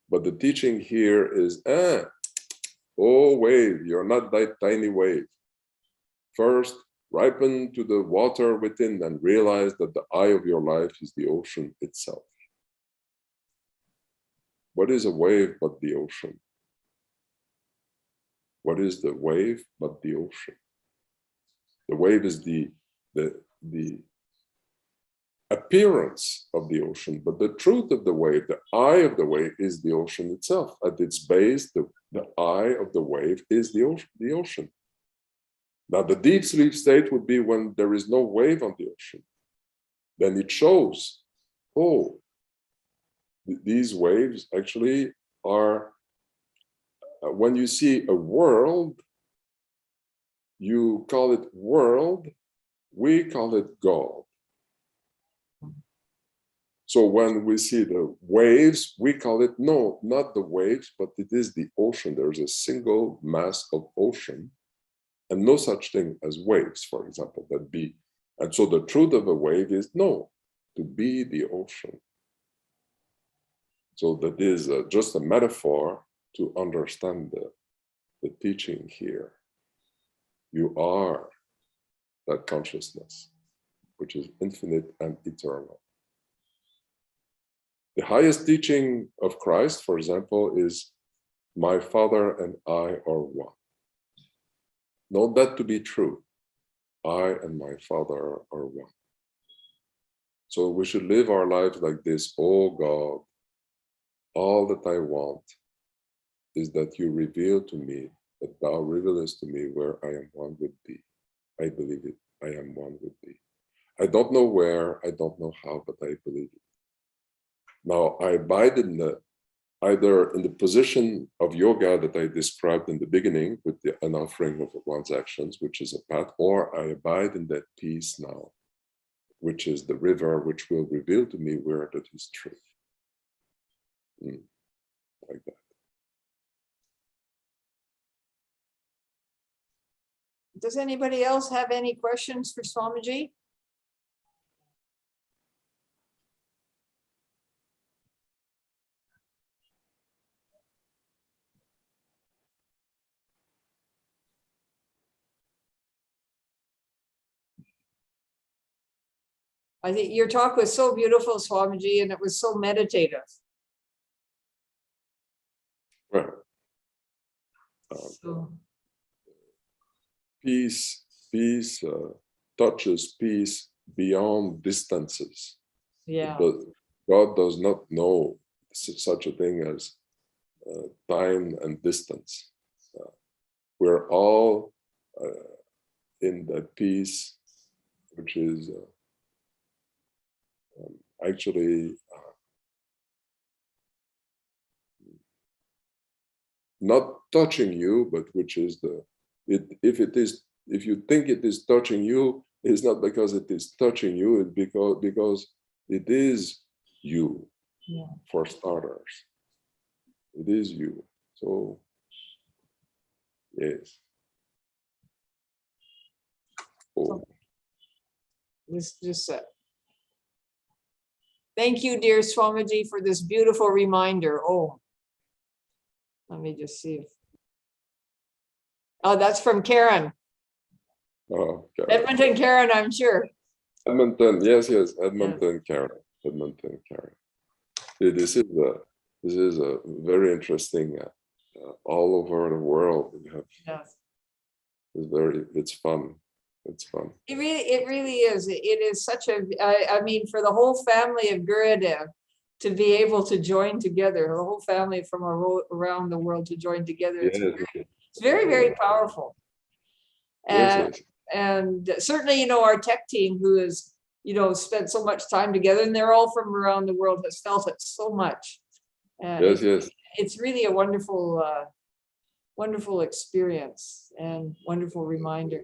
But the teaching here is, oh wave, you're not that tiny wave. First, ripen to the water within and realize that the eye of your life is the ocean itself. What is a wave but the ocean? What is the wave but the ocean? The wave is the appearance of the ocean, but the truth of the wave, the eye of the wave, is the ocean itself. At its base, the eye of the wave is the ocean. Now, the deep sleep state would be when there is no wave on the ocean. Then it shows, oh, these waves actually are, when you see a world, you call it world, we call it God. So when we see the waves, we call it, no, not the waves, but it is the ocean. There's a single mass of ocean and no such thing as waves, for example, that be. And so the truth of a wave is, no, to be the ocean. So that is just a metaphor to understand the teaching here. You are that consciousness, which is infinite and eternal. The highest teaching of Christ, for example, is, my Father and I are one. Know that to be true. I and my Father are one. So we should live our lives like this. Oh God, all that I want is that you reveal to me, that thou revealest to me where I am one with thee. I believe it. I am one with thee. I don't know where, I don't know how, but I believe it. Now I abide in either in the position of yoga that I described in the beginning with an offering of one's actions, which is a path, or I abide in that peace now, which is the river, which will reveal to me where that is true. Like that. Does anybody else have any questions for Swamiji? I think your talk was so beautiful, Swamiji, and it was so meditative. Right. So, Peace touches peace beyond distances. yeah, But God does not know such a thing as time and distance. We're all in that peace, which is actually not touching you, but which is if you think it is touching you, it's not because it is touching you, it's because it is you, yeah. for starters. It is you. So yes. Oh. This just thank you, dear Swamiji, for this beautiful reminder. Oh, let me just see if. Oh, that's from Karen. Oh, Karen. Edmonton, Karen, I'm sure. Edmonton, yes, Edmonton, Karen. Edmonton, Karen. This is a very interesting. All over the world, we have. Yes. It's fun. It's fun. It really is. It is such a. I mean, for the whole family of Gurudev to be able to join together, the whole family from around the world to join together. Yes. It's very, very powerful. And Yes. and certainly, you know, our tech team who has, you know, spent so much time together, and they're all from around the world, has felt it so much. Yes. It's really a wonderful, wonderful experience and wonderful reminder.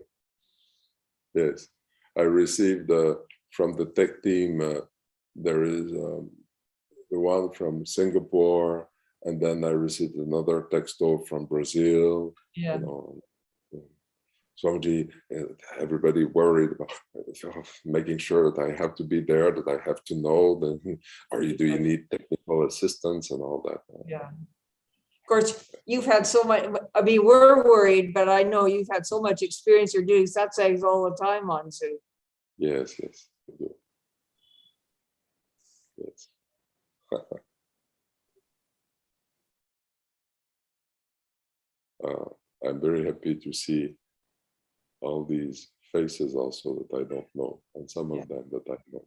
Yes, I received from the tech team. There is the one from Singapore, and then I received another texto from Brazil. Yeah. You know, Swamiji, everybody worried about making sure that I have to be there, that I have to know. Then, do you need technical assistance and all that? Yeah. Of course, you've had so much. I mean, we're worried, but I know you've had so much experience. You're doing satsangs all the time on Zoom. Yes, I do. Yes. I'm very happy to see all these faces also that I don't know, and some of them that I know.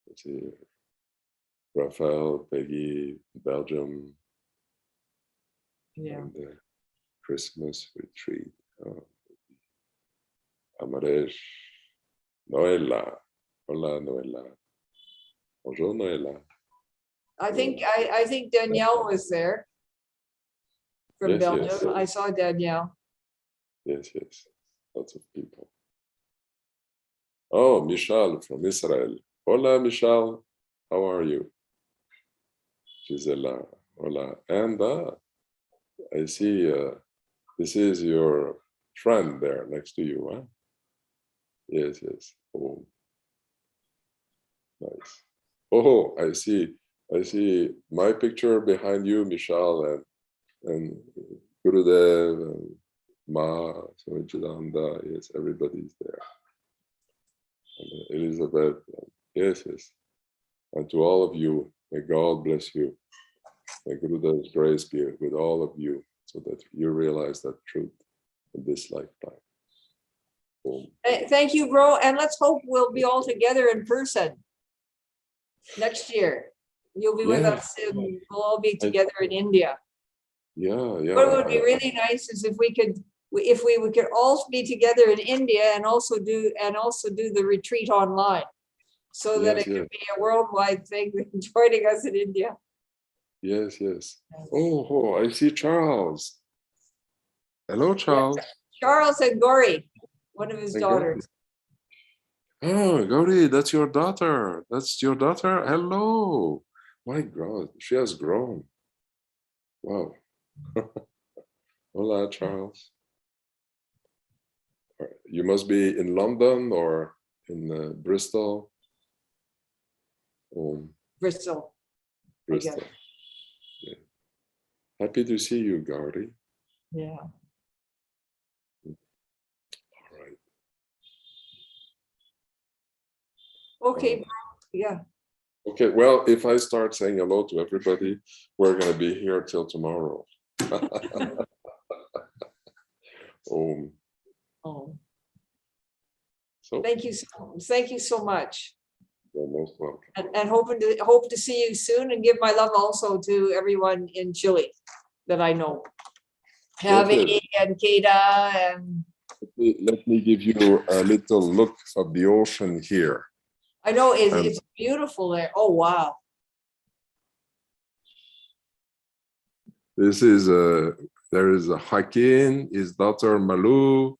Let's see, Raphael, Peggy, Belgium, and the Christmas retreat. Amaresh, Noela. Hola, Noela. Bonjour, Noela. I think Danielle was there from Belgium. Yes. I saw Danielle. Yes. Lots of people. Oh, Michal from Israel. Hola, Michal. How are you? Gisela. Hola. And I see this is your friend there next to you, huh? Yes. Oh, nice. Oh, I see my picture behind you, Michal, and Gurudev, and Ma, Muktananda. Yes, everybody's there. And Elizabeth, yes. And to all of you, may God bless you. May Gurudev's grace be with all of you, so that you realize that truth. in this lifetime. Om. Thank you, bro. And let's hope we'll be all together in person next year. You'll be with Yeah. us and we'll all be together in India. Yeah, What would be really nice is if we could all be together in India and also do the retreat online, so that Yes, it could be a worldwide thing, joining us in India. yes, yes. Oh, I see Charles. Hello, Charles. Charles and Gauri, one of his And Gauri. daughters. Oh, Gauri, that's your daughter. That's your daughter. Hello. My God, she has grown. Wow. Hola, Charles. You must be in London or in Bristol. Bristol. Bristol. Yeah. Happy to see you, Gauri. Yeah. All right. Okay. Yeah. Okay, well, if I start saying hello to everybody, we're going to be here till tomorrow. Oh. So Thank you so much. you're most welcome. And hope to see you soon, and give my love also to everyone in Chile that I know. Javi and Keda and Let me give you a little look of the ocean here. I know it's beautiful there. Oh wow. This is there is a Hakim, his daughter Malu,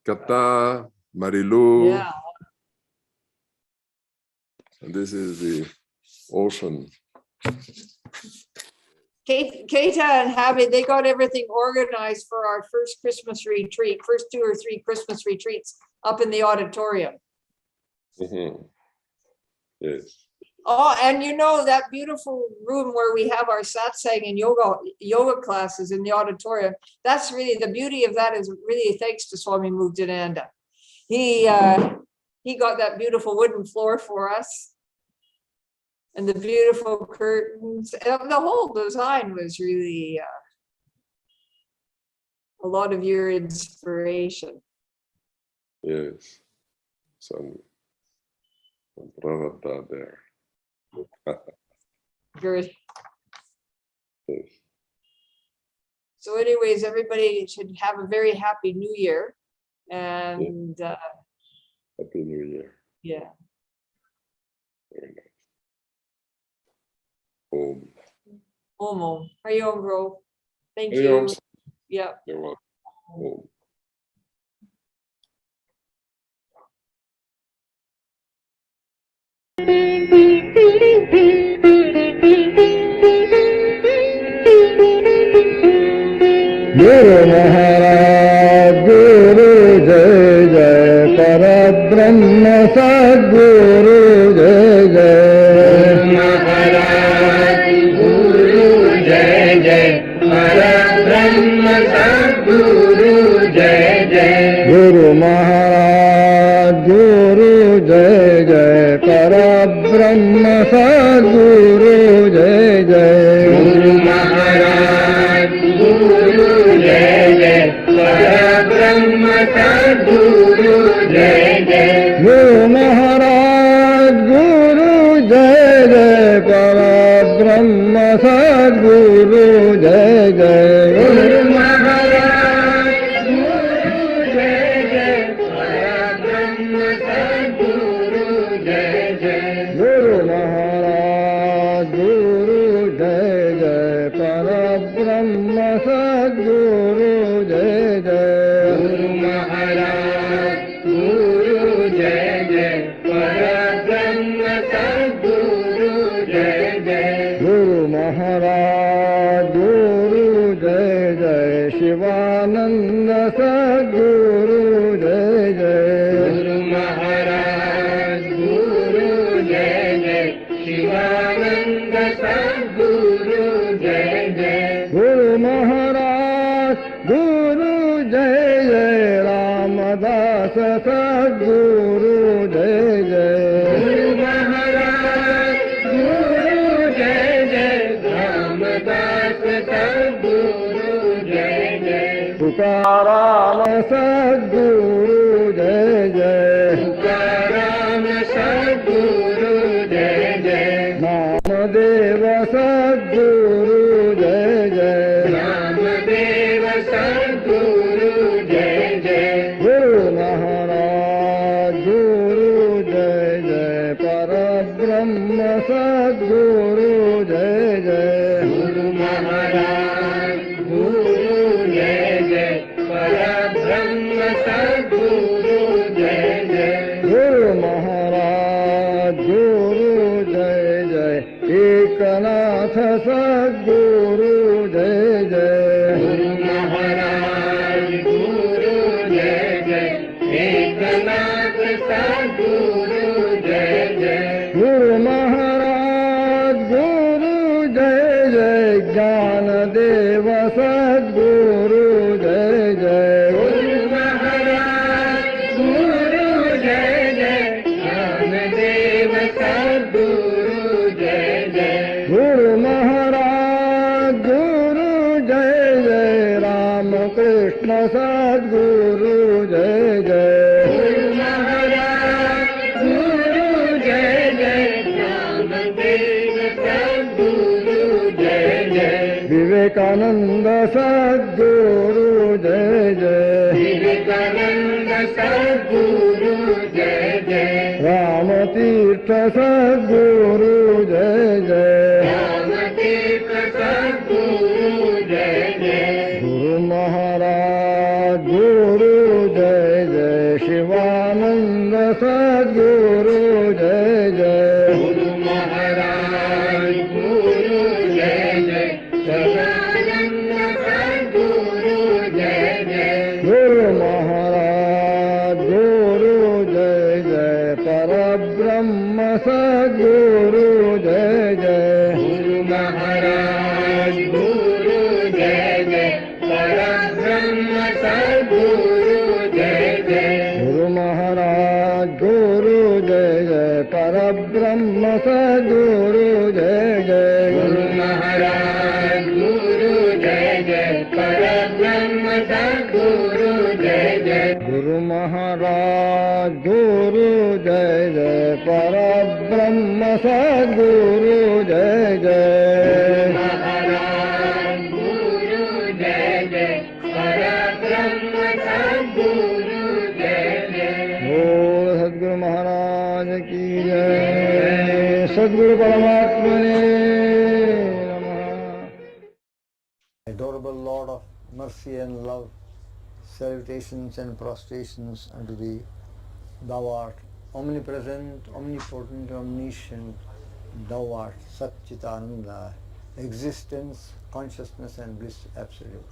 Kata, Marilu. Yeah. And this is the ocean. Keita and Javi, they got everything organized for our first Christmas retreat, first 2 or 3 Christmas retreats up in the auditorium. Mm-hmm. Yes. Oh, and you know that beautiful room where we have our satsang and yoga classes in the auditorium. That's really the beauty of that, is really thanks to Swami Muktananda. He got that beautiful wooden floor for us, and the beautiful curtains. And the whole design was really a lot of your inspiration. Yes. Some Prarabdha there. Good. Yes. So anyways, everybody should have a very happy new year. And Happy New Year. yeah. Very nice. Om. Om. Hari Om, bro. Thank Hari you. Om. Yeah. You're welcome. Om. Guru Maharaj, Guru Jai Jai, Parabrahma Sadguru Jai Jai. Maharaj, Guru Jai Jai, Parabrahma Sadguru Jai Jai. Guru Maharaj, Guru Jai Jai, Parabrahma Sadguru Jai Jai. Guru Maharaj, Guru Jai Jai, Parabrahma Sadguru Jai Jai. Guru Maharaj, Guru Jai Jai, Parabrahma Sadguru Jai Jai. Guru Maharaj, Guru Jai Jai, Parabrahma Sadguru Jai Jai. Guru Maharaj, Guru Jai Jai, Parabrahma Sadguru Jai Jai. Guru Maharaj, Guru Jai Jai, Parabrahma Sadguru Jai Jai. Guru Maharaj, Guru Jai Jai, Shivananda Sadguru Jai Jai. Guru Maharaj, Guru Jai Jai, Shivananda Sadguru Jai Jai. Guru Maharaj, Guru Jai Jai, Ramadas Sadguru Jai Jai. Guru Maharaj, Guru Jai Jai, Ramadas Sadguru Jai Jai. Tukaram सद्गुरु जय जय तुकाराम सद्गुरु जय जय नामदेव सद्गुरु जय जय नामदेव सद्गुरु जय जय गुरु महाराज गुरु जय जय परब्रह्म सद्गुरु जय जय गुरु महाराज गुरु जय जय परब्रह्म सद्गुरु जय जय गुरु महाराज गुरु जय जय एकनाथ सद्गुरु जय जय गुरु महाराज गुरु जय जय एकनाथ सद्गुरु जय जय गुरु महाराज गुरु जय जय ज्ञानदेव सद्गुरु जय जय गुरु महाराज गुरु जय जय ज्ञानदेव सद्गुरु जय जय गुरु महाराज गुरु जय जय रामकृष्ण सद्गुरु जय जय गुरु महाराज गुरु जय जय रामदेव सद्गुरु जय जय विवेकानंद सद्गुरु जय जय विवेकानंद सद्गुरु जय जय रामतीर्थ सद्गुरु जय जय रामतीर्थ सद्गुरु जय जय गुरु महाराज गुरु जय जय शिवानंद सद्गुरु जय जय गुरु महाराज गुरु जय जय सदानंद सद्गुरु जय जय गुरु महाराज गुरु जय जय परब्रह्म सद्गुरु जय जय गुरु महाराज गुरु जय जय परब्रह्म सद्गुरु जय जय गुरु महाराज गुरु जय जय परब्रह्म सद्गुरु जय जय गुरु महाराज गुरु जय जय परब्रह्म सद्गुरु जय जय गुरु महाराज गुरु जय जय परब्रह्म सद्गुरु जय जय महाराज गुरु जय जय परब्रह्म सद्गुरु जय जय बोल सद्गुरु महाराज की जय सद्गुरु परमात्मने नमः Adorable Lord of mercy and love, salutations and prostrations unto Thee. Thou art omnipresent, omnipotent, omniscient. Thou art Satchitananda, existence, consciousness and bliss absolute.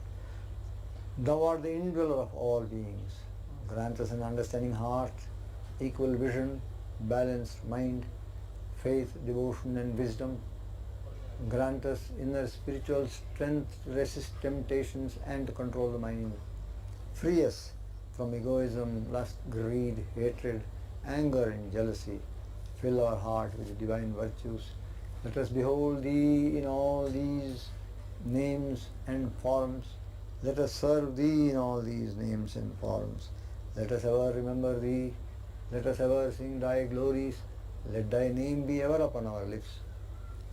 Thou art the indweller of all beings. Grant us an understanding heart, equal vision, balanced mind, faith, devotion and wisdom. Grant us inner spiritual strength to resist temptations and to control the mind. Free us from egoism, lust, greed, hatred, anger and jealousy. Fill our heart with divine virtues. Let us behold Thee in all these names and forms. Let us serve Thee in all these names and forms. Let us ever remember Thee. Let us ever sing Thy glories. Let Thy name be ever upon our lips.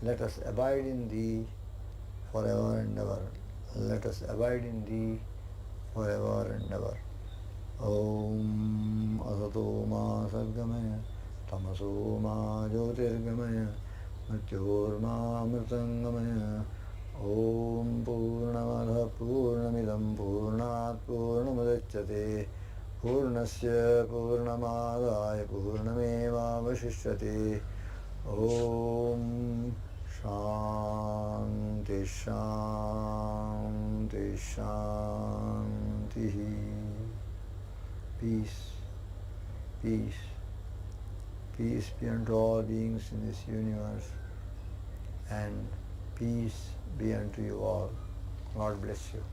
Let us abide in Thee forever and ever. Let us abide in Thee forever and ever. Om Asato Ma Sadgamaya Tamaso Ma Jyotirgamaya Mrityorma Mritangamaya Om Purnamada Purnamidam Purnat Purnamadachyate Purnasya Purnamadaya Purnameva Vashishyate Om Shanti Shanti Shanti. Peace, peace, peace be unto all beings in this universe, and peace be unto you all. God bless you.